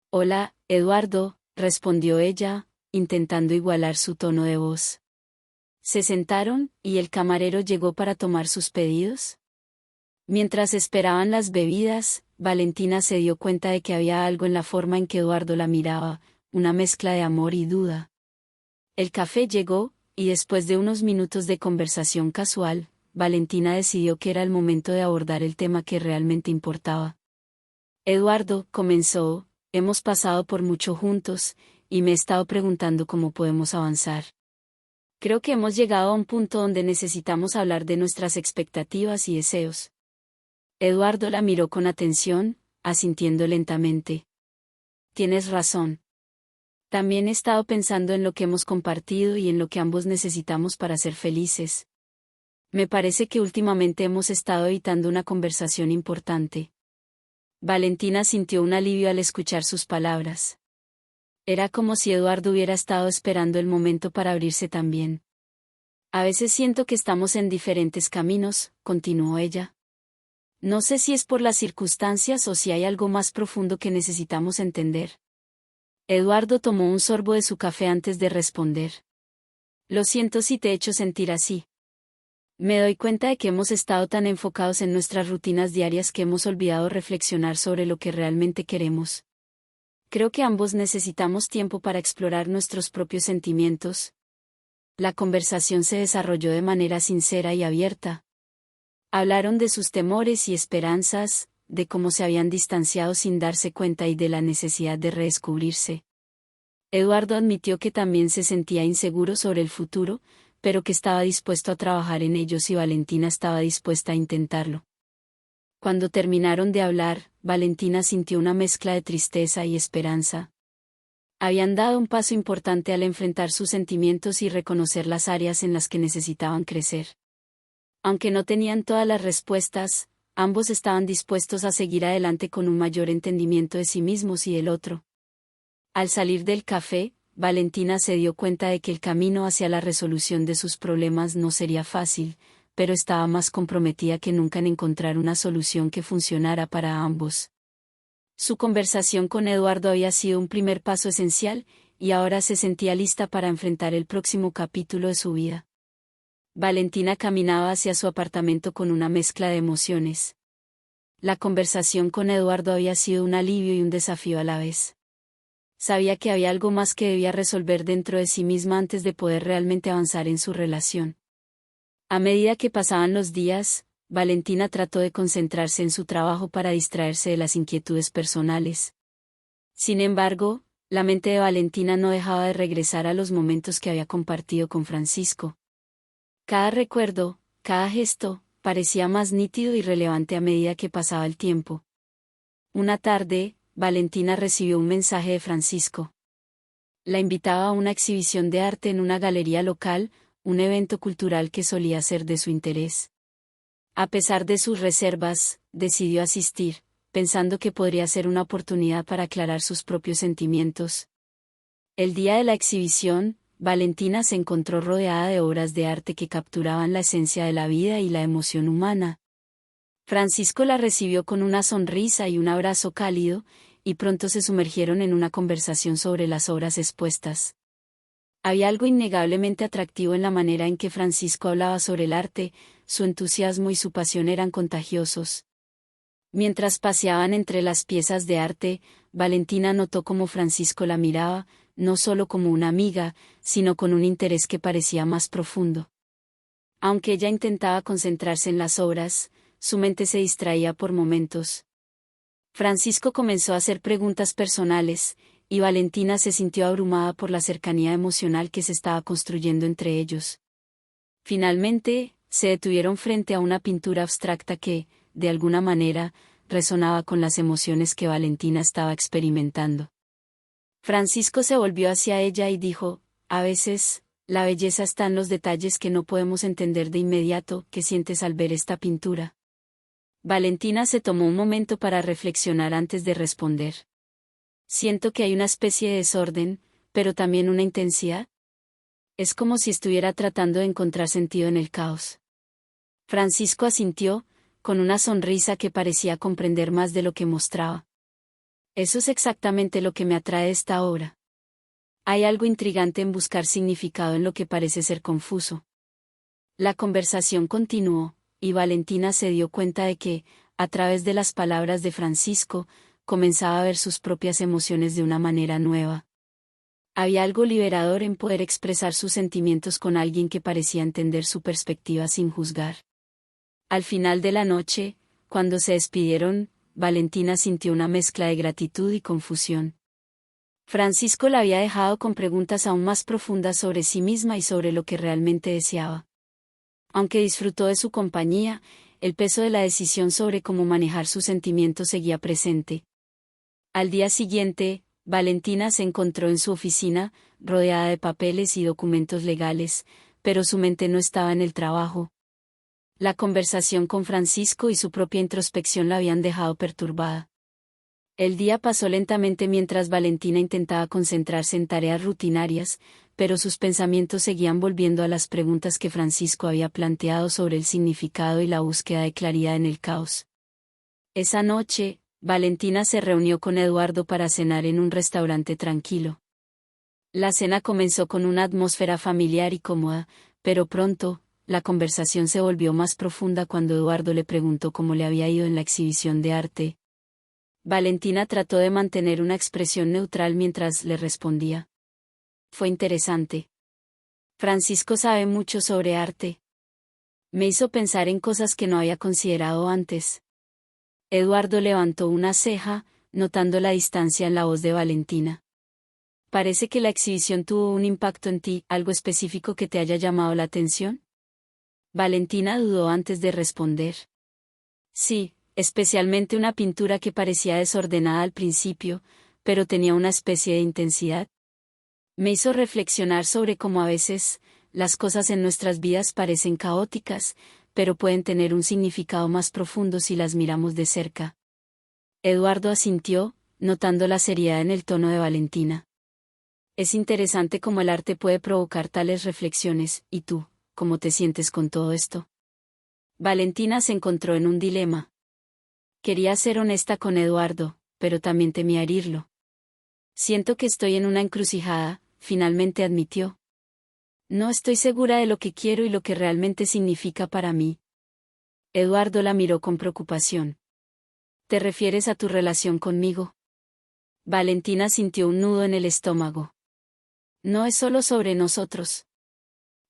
S1: Hola, Eduardo, respondió ella, intentando igualar su tono de voz. Se sentaron, y el camarero llegó para tomar sus pedidos. Mientras esperaban las bebidas, Valentina se dio cuenta de que había algo en la forma en que Eduardo la miraba, una mezcla de amor y duda. El café llegó, y después de unos minutos de conversación casual, Valentina decidió que era el momento de abordar el tema que realmente importaba. Eduardo, comenzó, hemos pasado por mucho juntos, y me he estado preguntando cómo podemos avanzar. Creo que hemos llegado a un punto donde necesitamos hablar de nuestras expectativas y deseos. Eduardo la miró con atención, asintiendo lentamente. Tienes razón. También he estado pensando en lo que hemos compartido y en lo que ambos necesitamos para ser felices. Me parece que últimamente hemos estado evitando una conversación importante. Valentina sintió un alivio al escuchar sus palabras. Era como si Eduardo hubiera estado esperando el momento para abrirse también. A veces siento que estamos en diferentes caminos, continuó ella. No sé si es por las circunstancias o si hay algo más profundo que necesitamos entender. Eduardo tomó un sorbo de su café antes de responder. Lo siento si te he hecho sentir así. Me doy cuenta de que hemos estado tan enfocados en nuestras rutinas diarias que hemos olvidado reflexionar sobre lo que realmente queremos. Creo que ambos necesitamos tiempo para explorar nuestros propios sentimientos. La conversación se desarrolló de manera sincera y abierta. Hablaron de sus temores y esperanzas, de cómo se habían distanciado sin darse cuenta y de la necesidad de redescubrirse. Eduardo admitió que también se sentía inseguro sobre el futuro, pero que estaba dispuesto a trabajar en ello si Valentina estaba dispuesta a intentarlo. Cuando terminaron de hablar, Valentina sintió una mezcla de tristeza y esperanza. Habían dado un paso importante al enfrentar sus sentimientos y reconocer las áreas en las que necesitaban crecer. Aunque no tenían todas las respuestas, ambos estaban dispuestos a seguir adelante con un mayor entendimiento de sí mismos y del otro. Al salir del café, Valentina se dio cuenta de que el camino hacia la resolución de sus problemas no sería fácil, pero estaba más comprometida que nunca en encontrar una solución que funcionara para ambos. Su conversación con Eduardo había sido un primer paso esencial, y ahora se sentía lista para enfrentar el próximo capítulo de su vida. Valentina caminaba hacia su apartamento con una mezcla de emociones. La conversación con Eduardo había sido un alivio y un desafío a la vez. Sabía que había algo más que debía resolver dentro de sí misma antes de poder realmente avanzar en su relación. A medida que pasaban los días, Valentina trató de concentrarse en su trabajo para distraerse de las inquietudes personales. Sin embargo, la mente de Valentina no dejaba de regresar a los momentos que había compartido con Francisco. Cada recuerdo, cada gesto, parecía más nítido y relevante a medida que pasaba el tiempo. Una tarde, Valentina recibió un mensaje de Francisco. La invitaba a una exhibición de arte en una galería local, un evento cultural que solía ser de su interés. A pesar de sus reservas, decidió asistir, pensando que podría ser una oportunidad para aclarar sus propios sentimientos. El día de la exhibición, Valentina se encontró rodeada de obras de arte que capturaban la esencia de la vida y la emoción humana. Francisco la recibió con una sonrisa y un abrazo cálido, y pronto se sumergieron en una conversación sobre las obras expuestas. Había algo innegablemente atractivo en la manera en que Francisco hablaba sobre el arte, su entusiasmo y su pasión eran contagiosos. Mientras paseaban entre las piezas de arte, Valentina notó cómo Francisco la miraba, no solo como una amiga, sino con un interés que parecía más profundo. Aunque ella intentaba concentrarse en las obras, su mente se distraía por momentos. Francisco comenzó a hacer preguntas personales, y Valentina se sintió abrumada por la cercanía emocional que se estaba construyendo entre ellos. Finalmente, se detuvieron frente a una pintura abstracta que, de alguna manera, resonaba con las emociones que Valentina estaba experimentando. Francisco se volvió hacia ella y dijo, a veces, la belleza está en los detalles que no podemos entender de inmediato. ¿Qué sientes al ver esta pintura? Valentina se tomó un momento para reflexionar antes de responder. Siento que hay una especie de desorden, pero también una intensidad. Es como si estuviera tratando de encontrar sentido en el caos. Francisco asintió, con una sonrisa que parecía comprender más de lo que mostraba. Eso es exactamente lo que me atrae de esta obra. Hay algo intrigante en buscar significado en lo que parece ser confuso. La conversación continuó, y Valentina se dio cuenta de que, a través de las palabras de Francisco, comenzaba a ver sus propias emociones de una manera nueva. Había algo liberador en poder expresar sus sentimientos con alguien que parecía entender su perspectiva sin juzgar. Al final de la noche, cuando se despidieron, Valentina sintió una mezcla de gratitud y confusión. Francisco la había dejado con preguntas aún más profundas sobre sí misma y sobre lo que realmente deseaba. Aunque disfrutó de su compañía, el peso de la decisión sobre cómo manejar sus sentimientos seguía presente. Al día siguiente, Valentina se encontró en su oficina, rodeada de papeles y documentos legales, pero su mente no estaba en el trabajo. La conversación con Francisco y su propia introspección la habían dejado perturbada. El día pasó lentamente mientras Valentina intentaba concentrarse en tareas rutinarias, pero sus pensamientos seguían volviendo a las preguntas que Francisco había planteado sobre el significado y la búsqueda de claridad en el caos. Esa noche, Valentina se reunió con Eduardo para cenar en un restaurante tranquilo. La cena comenzó con una atmósfera familiar y cómoda, pero pronto, la conversación se volvió más profunda cuando Eduardo le preguntó cómo le había ido en la exhibición de arte. Valentina trató de mantener una expresión neutral mientras le respondía. Fue interesante. Francisco sabe mucho sobre arte. Me hizo pensar en cosas que no había considerado antes. Eduardo levantó una ceja, notando la distancia en la voz de Valentina. Parece que la exhibición tuvo un impacto en ti, algo específico que te haya llamado la atención. Valentina dudó antes de responder. Sí, especialmente una pintura que parecía desordenada al principio, pero tenía una especie de intensidad. Me hizo reflexionar sobre cómo a veces, las cosas en nuestras vidas parecen caóticas, pero pueden tener un significado más profundo si las miramos de cerca. Eduardo asintió, notando la seriedad en el tono de Valentina. Es interesante cómo el arte puede provocar tales reflexiones, ¿y tú, cómo te sientes con todo esto? Valentina se encontró en un dilema. Quería ser honesta con Eduardo, pero también temía herirlo. Siento que estoy en una encrucijada, finalmente admitió. No estoy segura de lo que quiero y lo que realmente significa para mí. Eduardo la miró con preocupación. ¿Te refieres a tu relación conmigo? Valentina sintió un nudo en el estómago. No es solo sobre nosotros.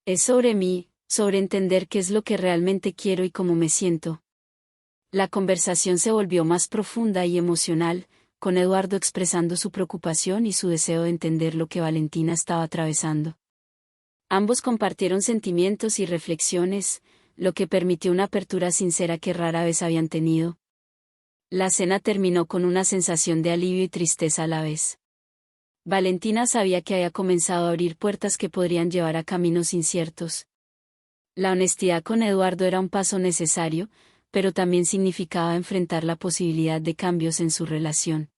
S1: Es sobre mí, sobre entender qué es lo que realmente quiero y cómo me siento. La conversación se volvió más profunda y emocional, con Eduardo expresando su preocupación y su deseo de entender lo que Valentina estaba atravesando. Ambos compartieron sentimientos y reflexiones, lo que permitió una apertura sincera que rara vez habían tenido. La cena terminó con una sensación de alivio y tristeza a la vez. Valentina sabía que había comenzado a abrir puertas que podrían llevar a caminos inciertos. La honestidad con Eduardo era un paso necesario, pero también significaba enfrentar la posibilidad de cambios en su relación.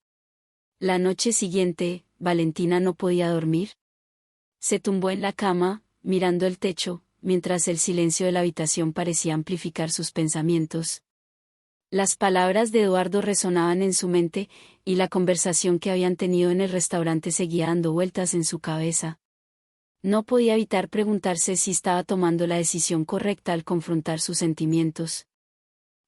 S1: La noche siguiente, Valentina no podía dormir. Se tumbó en la cama, mirando el techo, mientras el silencio de la habitación parecía amplificar sus pensamientos. Las palabras de Eduardo resonaban en su mente, y la conversación que habían tenido en el restaurante seguía dando vueltas en su cabeza. No podía evitar preguntarse si estaba tomando la decisión correcta al confrontar sus sentimientos.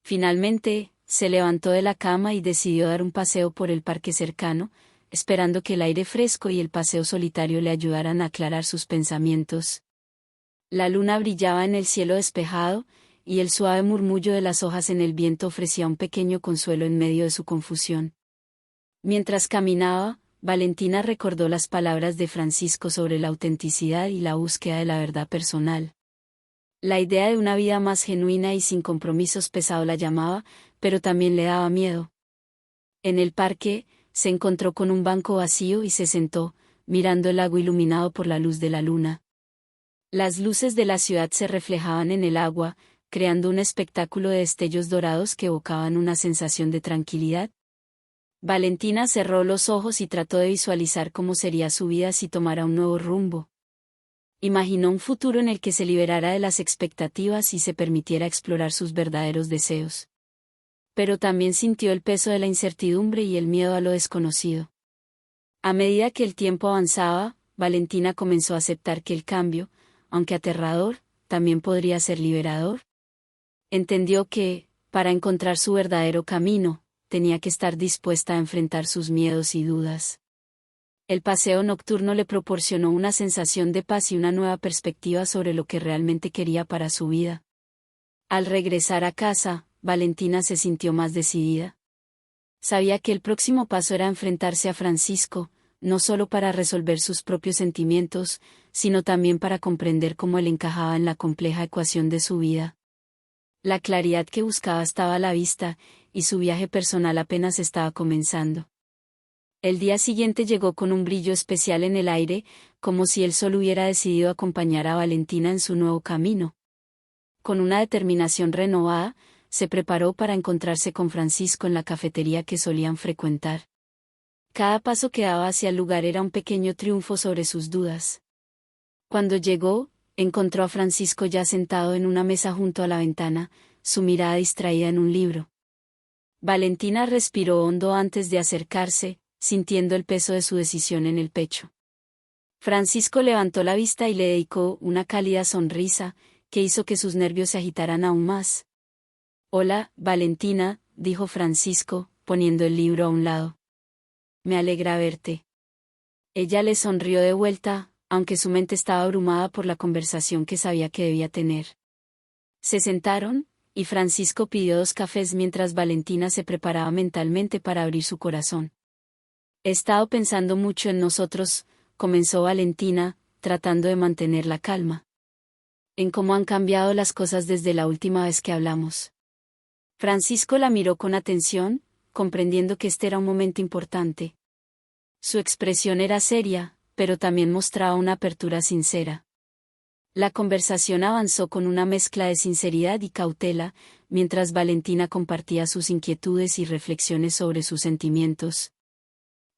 S1: Finalmente, se levantó de la cama y decidió dar un paseo por el parque cercano, esperando que el aire fresco y el paseo solitario le ayudaran a aclarar sus pensamientos. La luna brillaba en el cielo despejado, y el suave murmullo de las hojas en el viento ofrecía un pequeño consuelo en medio de su confusión. Mientras caminaba, Valentina recordó las palabras de Francisco sobre la autenticidad y la búsqueda de la verdad personal. La idea de una vida más genuina y sin compromisos pesado la llamaba, pero también le daba miedo. En el parque, se encontró con un banco vacío y se sentó, mirando el lago iluminado por la luz de la luna. Las luces de la ciudad se reflejaban en el agua, creando un espectáculo de destellos dorados que evocaban una sensación de tranquilidad. Valentina cerró los ojos y trató de visualizar cómo sería su vida si tomara un nuevo rumbo. Imaginó un futuro en el que se liberara de las expectativas y se permitiera explorar sus verdaderos deseos. Pero también sintió el peso de la incertidumbre y el miedo a lo desconocido. A medida que el tiempo avanzaba, Valentina comenzó a aceptar que el cambio, aunque aterrador, también podría ser liberador. Entendió que, para encontrar su verdadero camino, tenía que estar dispuesta a enfrentar sus miedos y dudas. El paseo nocturno le proporcionó una sensación de paz y una nueva perspectiva sobre lo que realmente quería para su vida. Al regresar a casa, Valentina se sintió más decidida. Sabía que el próximo paso era enfrentarse a Francisco, no solo para resolver sus propios sentimientos, sino también para comprender cómo él encajaba en la compleja ecuación de su vida. La claridad que buscaba estaba a la vista, y su viaje personal apenas estaba comenzando. El día siguiente llegó con un brillo especial en el aire, como si el sol hubiera decidido acompañar a Valentina en su nuevo camino. Con una determinación renovada, se preparó para encontrarse con Francisco en la cafetería que solían frecuentar. Cada paso que daba hacia el lugar era un pequeño triunfo sobre sus dudas. Cuando llegó, encontró a Francisco ya sentado en una mesa junto a la ventana, su mirada distraída en un libro. Valentina respiró hondo antes de acercarse, sintiendo el peso de su decisión en el pecho. Francisco levantó la vista y le dedicó una cálida sonrisa, que hizo que sus nervios se agitaran aún más. «Hola, Valentina», dijo Francisco, poniendo el libro a un lado. «Me alegra verte». Ella le sonrió de vuelta, aunque su mente estaba abrumada por la conversación que sabía que debía tener. Se sentaron, y Francisco pidió 2 cafés mientras Valentina se preparaba mentalmente para abrir su corazón. «He estado pensando mucho en nosotros», comenzó Valentina, tratando de mantener la calma. «En cómo han cambiado las cosas desde la última vez que hablamos». Francisco la miró con atención, comprendiendo que este era un momento importante. Su expresión era seria, pero también mostraba una apertura sincera. La conversación avanzó con una mezcla de sinceridad y cautela, mientras Valentina compartía sus inquietudes y reflexiones sobre sus sentimientos.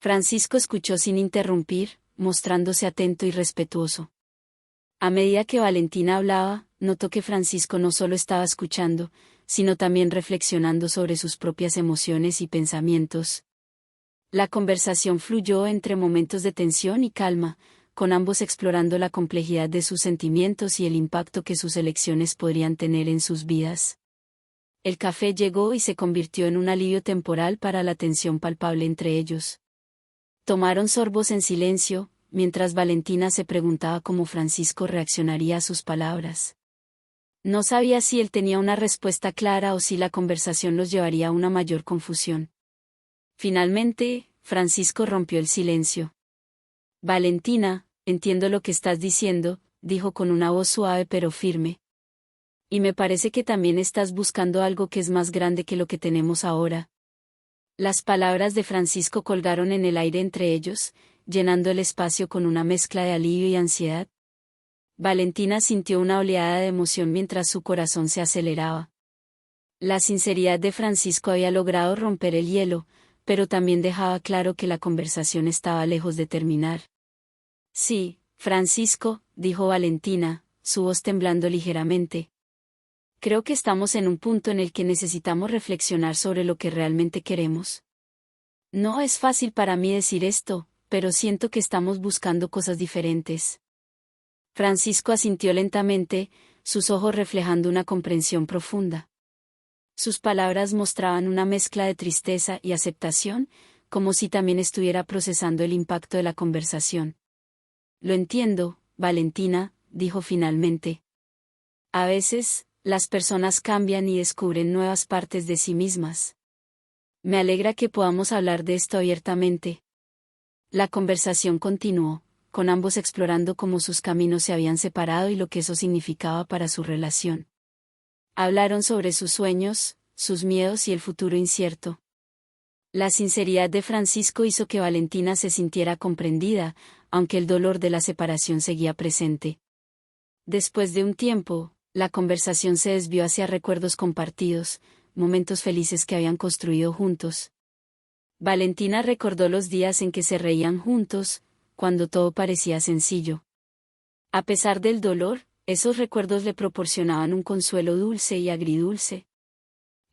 S1: Francisco escuchó sin interrumpir, mostrándose atento y respetuoso. A medida que Valentina hablaba, notó que Francisco no solo estaba escuchando, sino también reflexionando sobre sus propias emociones y pensamientos. La conversación fluyó entre momentos de tensión y calma, con ambos explorando la complejidad de sus sentimientos y el impacto que sus elecciones podrían tener en sus vidas. El café llegó y se convirtió en un alivio temporal para la tensión palpable entre ellos. Tomaron sorbos en silencio, mientras Valentina se preguntaba cómo Francisco reaccionaría a sus palabras. No sabía si él tenía una respuesta clara o si la conversación los llevaría a una mayor confusión. Finalmente, Francisco rompió el silencio. «Valentina, entiendo lo que estás diciendo», dijo con una voz suave pero firme. «Y me parece que también estás buscando algo que es más grande que lo que tenemos ahora». Las palabras de Francisco colgaron en el aire entre ellos, llenando el espacio con una mezcla de alivio y ansiedad. Valentina sintió una oleada de emoción mientras su corazón se aceleraba. La sinceridad de Francisco había logrado romper el hielo, pero también dejaba claro que la conversación estaba lejos de terminar. «Sí, Francisco», dijo Valentina, su voz temblando ligeramente. «Creo que estamos en un punto en el que necesitamos reflexionar sobre lo que realmente queremos. No es fácil para mí decir esto, pero siento que estamos buscando cosas diferentes». Francisco asintió lentamente, sus ojos reflejando una comprensión profunda. Sus palabras mostraban una mezcla de tristeza y aceptación, como si también estuviera procesando el impacto de la conversación. «Lo entiendo, Valentina», dijo finalmente. «A veces, las personas cambian y descubren nuevas partes de sí mismas. Me alegra que podamos hablar de esto abiertamente». La conversación continuó, con ambos explorando cómo sus caminos se habían separado y lo que eso significaba para su relación. Hablaron sobre sus sueños, sus miedos y el futuro incierto. La sinceridad de Francisco hizo que Valentina se sintiera comprendida, aunque el dolor de la separación seguía presente. Después de un tiempo, la conversación se desvió hacia recuerdos compartidos, momentos felices que habían construido juntos. Valentina recordó los días en que se reían juntos, cuando todo parecía sencillo. A pesar del dolor, esos recuerdos le proporcionaban un consuelo dulce y agridulce.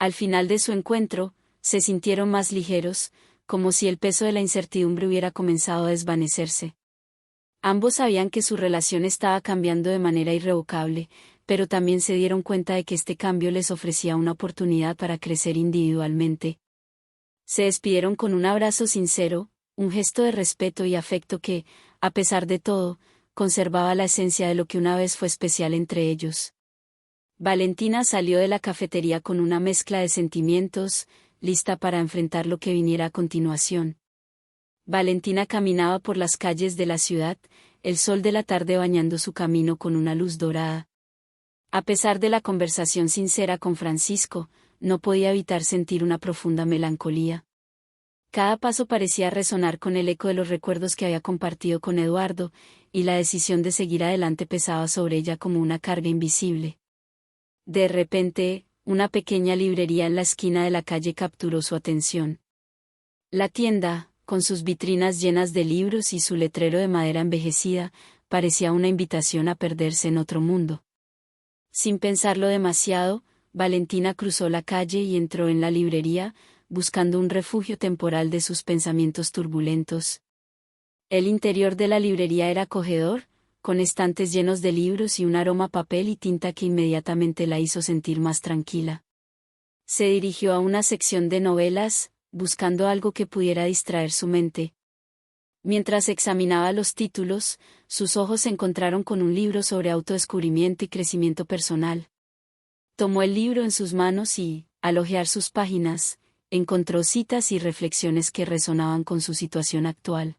S1: Al final de su encuentro, se sintieron más ligeros, como si el peso de la incertidumbre hubiera comenzado a desvanecerse. Ambos sabían que su relación estaba cambiando de manera irrevocable, pero también se dieron cuenta de que este cambio les ofrecía una oportunidad para crecer individualmente. Se despidieron con un abrazo sincero, un gesto de respeto y afecto que, a pesar de todo, conservaba la esencia de lo que una vez fue especial entre ellos. Valentina salió de la cafetería con una mezcla de sentimientos, lista para enfrentar lo que viniera a continuación. Valentina caminaba por las calles de la ciudad, el sol de la tarde bañando su camino con una luz dorada. A pesar de la conversación sincera con Francisco, no podía evitar sentir una profunda melancolía. Cada paso parecía resonar con el eco de los recuerdos que había compartido con Eduardo, y la decisión de seguir adelante pesaba sobre ella como una carga invisible. De repente, una pequeña librería en la esquina de la calle capturó su atención. La tienda, con sus vitrinas llenas de libros y su letrero de madera envejecida, parecía una invitación a perderse en otro mundo. Sin pensarlo demasiado, Valentina cruzó la calle y entró en la librería, buscando un refugio temporal de sus pensamientos turbulentos. El interior de la librería era acogedor, con estantes llenos de libros y un aroma a papel y tinta que inmediatamente la hizo sentir más tranquila. Se dirigió a una sección de novelas, buscando algo que pudiera distraer su mente. Mientras examinaba los títulos, sus ojos se encontraron con un libro sobre autodescubrimiento y crecimiento personal. Tomó el libro en sus manos y, al hojear sus páginas, encontró citas y reflexiones que resonaban con su situación actual.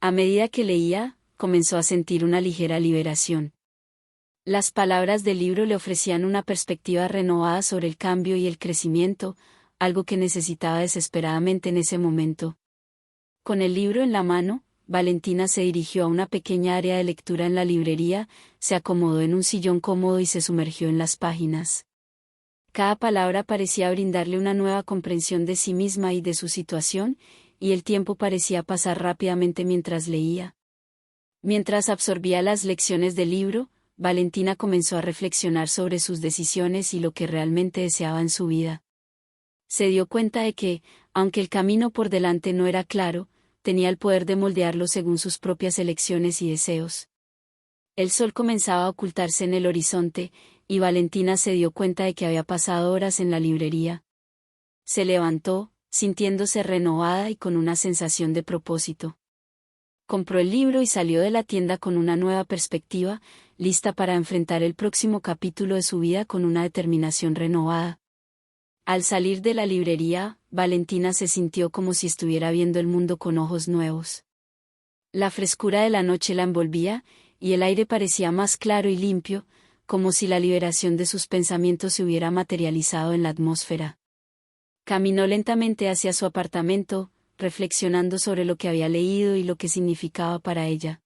S1: A medida que leía, comenzó a sentir una ligera liberación. Las palabras del libro le ofrecían una perspectiva renovada sobre el cambio y el crecimiento, algo que necesitaba desesperadamente en ese momento. Con el libro en la mano, Valentina se dirigió a una pequeña área de lectura en la librería, se acomodó en un sillón cómodo y se sumergió en las páginas. Cada palabra parecía brindarle una nueva comprensión de sí misma y de su situación, y el tiempo parecía pasar rápidamente mientras leía. Mientras absorbía las lecciones del libro, Valentina comenzó a reflexionar sobre sus decisiones y lo que realmente deseaba en su vida. Se dio cuenta de que, aunque el camino por delante no era claro, tenía el poder de moldearlo según sus propias elecciones y deseos. El sol comenzaba a ocultarse en el horizonte, y Valentina se dio cuenta de que había pasado horas en la librería. Se levantó, sintiéndose renovada y con una sensación de propósito. Compró el libro y salió de la tienda con una nueva perspectiva, lista para enfrentar el próximo capítulo de su vida con una determinación renovada. Al salir de la librería, Valentina se sintió como si estuviera viendo el mundo con ojos nuevos. La frescura de la noche la envolvía, y el aire parecía más claro y limpio, como si la liberación de sus pensamientos se hubiera materializado en la atmósfera. Caminó lentamente hacia su apartamento, reflexionando sobre lo que había leído y lo que significaba para ella.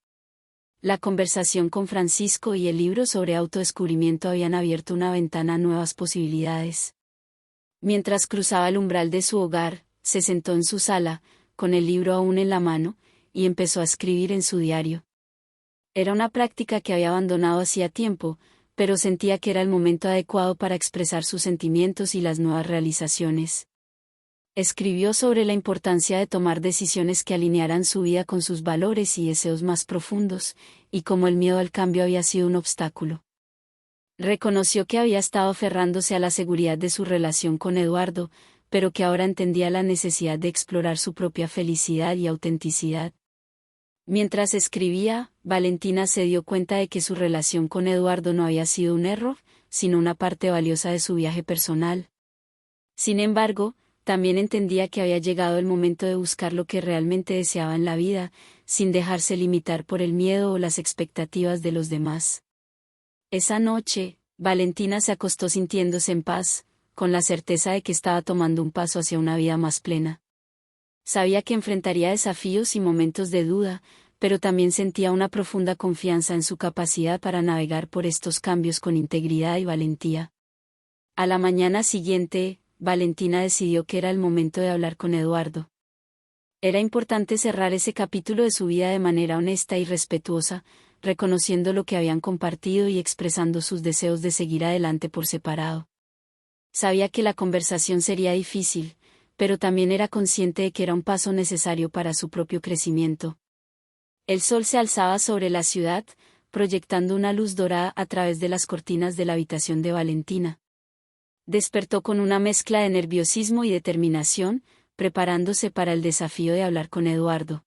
S1: La conversación con Francisco y el libro sobre autodescubrimiento habían abierto una ventana a nuevas posibilidades. Mientras cruzaba el umbral de su hogar, se sentó en su sala, con el libro aún en la mano, y empezó a escribir en su diario. Era una práctica que había abandonado hacía tiempo, pero sentía que era el momento adecuado para expresar sus sentimientos y las nuevas realizaciones. Escribió sobre la importancia de tomar decisiones que alinearan su vida con sus valores y deseos más profundos, y cómo el miedo al cambio había sido un obstáculo. Reconoció que había estado aferrándose a la seguridad de su relación con Eduardo, pero que ahora entendía la necesidad de explorar su propia felicidad y autenticidad. Mientras escribía, Valentina se dio cuenta de que su relación con Eduardo no había sido un error, sino una parte valiosa de su viaje personal. Sin embargo, también entendía que había llegado el momento de buscar lo que realmente deseaba en la vida, sin dejarse limitar por el miedo o las expectativas de los demás. Esa noche, Valentina se acostó sintiéndose en paz, con la certeza de que estaba tomando un paso hacia una vida más plena. Sabía que enfrentaría desafíos y momentos de duda, pero también sentía una profunda confianza en su capacidad para navegar por estos cambios con integridad y valentía. A la mañana siguiente, Valentina decidió que era el momento de hablar con Eduardo. Era importante cerrar ese capítulo de su vida de manera honesta y respetuosa, reconociendo lo que habían compartido y expresando sus deseos de seguir adelante por separado. Sabía que la conversación sería difícil, pero también era consciente de que era un paso necesario para su propio crecimiento. El sol se alzaba sobre la ciudad, proyectando una luz dorada a través de las cortinas de la habitación de Valentina. Despertó con una mezcla de nerviosismo y determinación, preparándose para el desafío de hablar con Eduardo.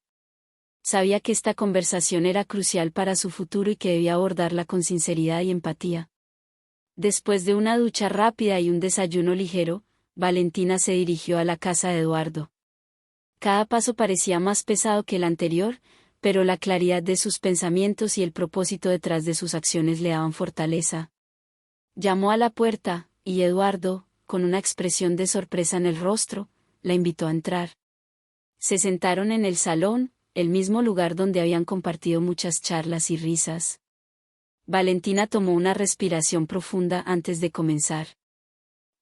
S1: Sabía que esta conversación era crucial para su futuro y que debía abordarla con sinceridad y empatía. Después de una ducha rápida y un desayuno ligero, Valentina se dirigió a la casa de Eduardo. Cada paso parecía más pesado que el anterior, pero la claridad de sus pensamientos y el propósito detrás de sus acciones le daban fortaleza. Llamó a la puerta, y Eduardo, con una expresión de sorpresa en el rostro, la invitó a entrar. Se sentaron en el salón, el mismo lugar donde habían compartido muchas charlas y risas. Valentina tomó una respiración profunda antes de comenzar.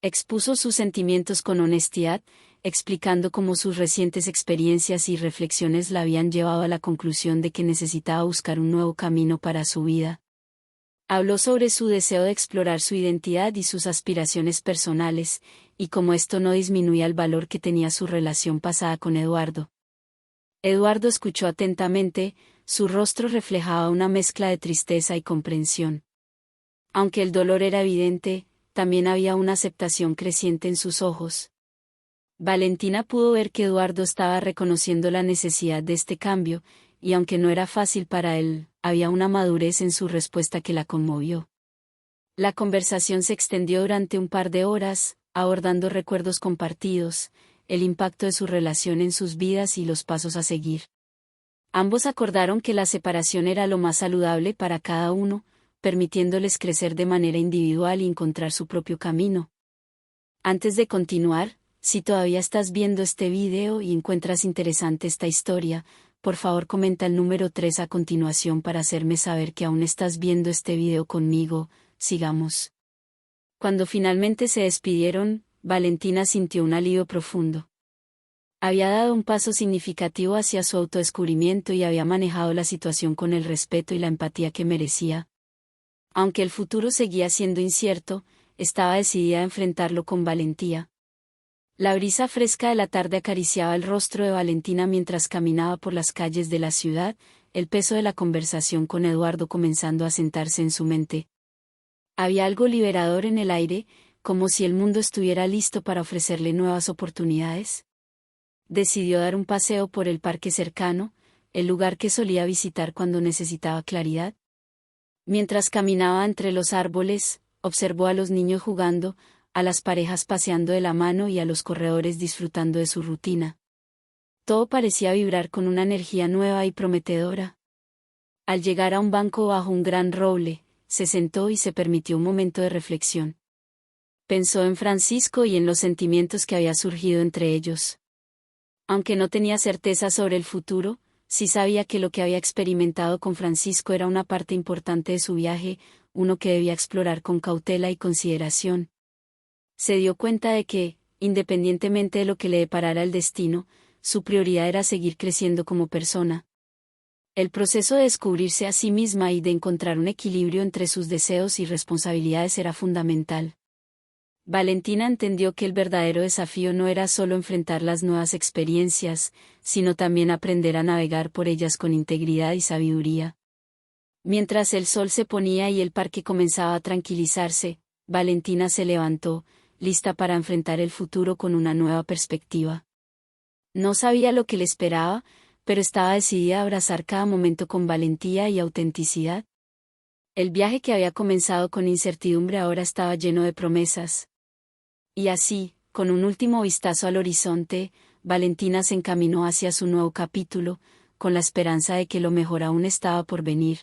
S1: Expuso sus sentimientos con honestidad, explicando cómo sus recientes experiencias y reflexiones la habían llevado a la conclusión de que necesitaba buscar un nuevo camino para su vida. Habló sobre su deseo de explorar su identidad y sus aspiraciones personales, y cómo esto no disminuía el valor que tenía su relación pasada con Eduardo. Eduardo escuchó atentamente, su rostro reflejaba una mezcla de tristeza y comprensión. Aunque el dolor era evidente, también había una aceptación creciente en sus ojos. Valentina pudo ver que Eduardo estaba reconociendo la necesidad de este cambio, y aunque no era fácil para él, había una madurez en su respuesta que la conmovió. La conversación se extendió durante un par de horas, abordando recuerdos compartidos, el impacto de su relación en sus vidas y los pasos a seguir. Ambos acordaron que la separación era lo más saludable para cada uno, permitiéndoles crecer de manera individual y encontrar su propio camino. Antes de continuar, si todavía estás viendo este video y encuentras interesante esta historia, por favor comenta el número 3 a continuación para hacerme saber que aún estás viendo este video conmigo. Sigamos. Cuando finalmente se despidieron, Valentina sintió un alivio profundo. Había dado un paso significativo hacia su autodescubrimiento y había manejado la situación con el respeto y la empatía que merecía. Aunque el futuro seguía siendo incierto, estaba decidida a enfrentarlo con valentía. La brisa fresca de la tarde acariciaba el rostro de Valentina mientras caminaba por las calles de la ciudad, el peso de la conversación con Eduardo comenzando a sentarse en su mente. Había algo liberador en el aire, como si el mundo estuviera listo para ofrecerle nuevas oportunidades. Decidió dar un paseo por el parque cercano, el lugar que solía visitar cuando necesitaba claridad. Mientras caminaba entre los árboles, observó a los niños jugando, a las parejas paseando de la mano y a los corredores disfrutando de su rutina. Todo parecía vibrar con una energía nueva y prometedora. Al llegar a un banco bajo un gran roble, se sentó y se permitió un momento de reflexión. Pensó en Francisco y en los sentimientos que había surgido entre ellos. Aunque no tenía certeza sobre el futuro, sí sabía que lo que había experimentado con Francisco era una parte importante de su viaje, uno que debía explorar con cautela y consideración. Se dio cuenta de que, independientemente de lo que le deparara el destino, su prioridad era seguir creciendo como persona. El proceso de descubrirse a sí misma y de encontrar un equilibrio entre sus deseos y responsabilidades era fundamental. Valentina entendió que el verdadero desafío no era solo enfrentar las nuevas experiencias, sino también aprender a navegar por ellas con integridad y sabiduría. Mientras el sol se ponía y el parque comenzaba a tranquilizarse, Valentina se levantó, lista para enfrentar el futuro con una nueva perspectiva. No sabía lo que le esperaba, pero estaba decidida a abrazar cada momento con valentía y autenticidad. El viaje que había comenzado con incertidumbre ahora estaba lleno de promesas. Y así, con un último vistazo al horizonte, Valentina se encaminó hacia su nuevo capítulo, con la esperanza de que lo mejor aún estaba por venir.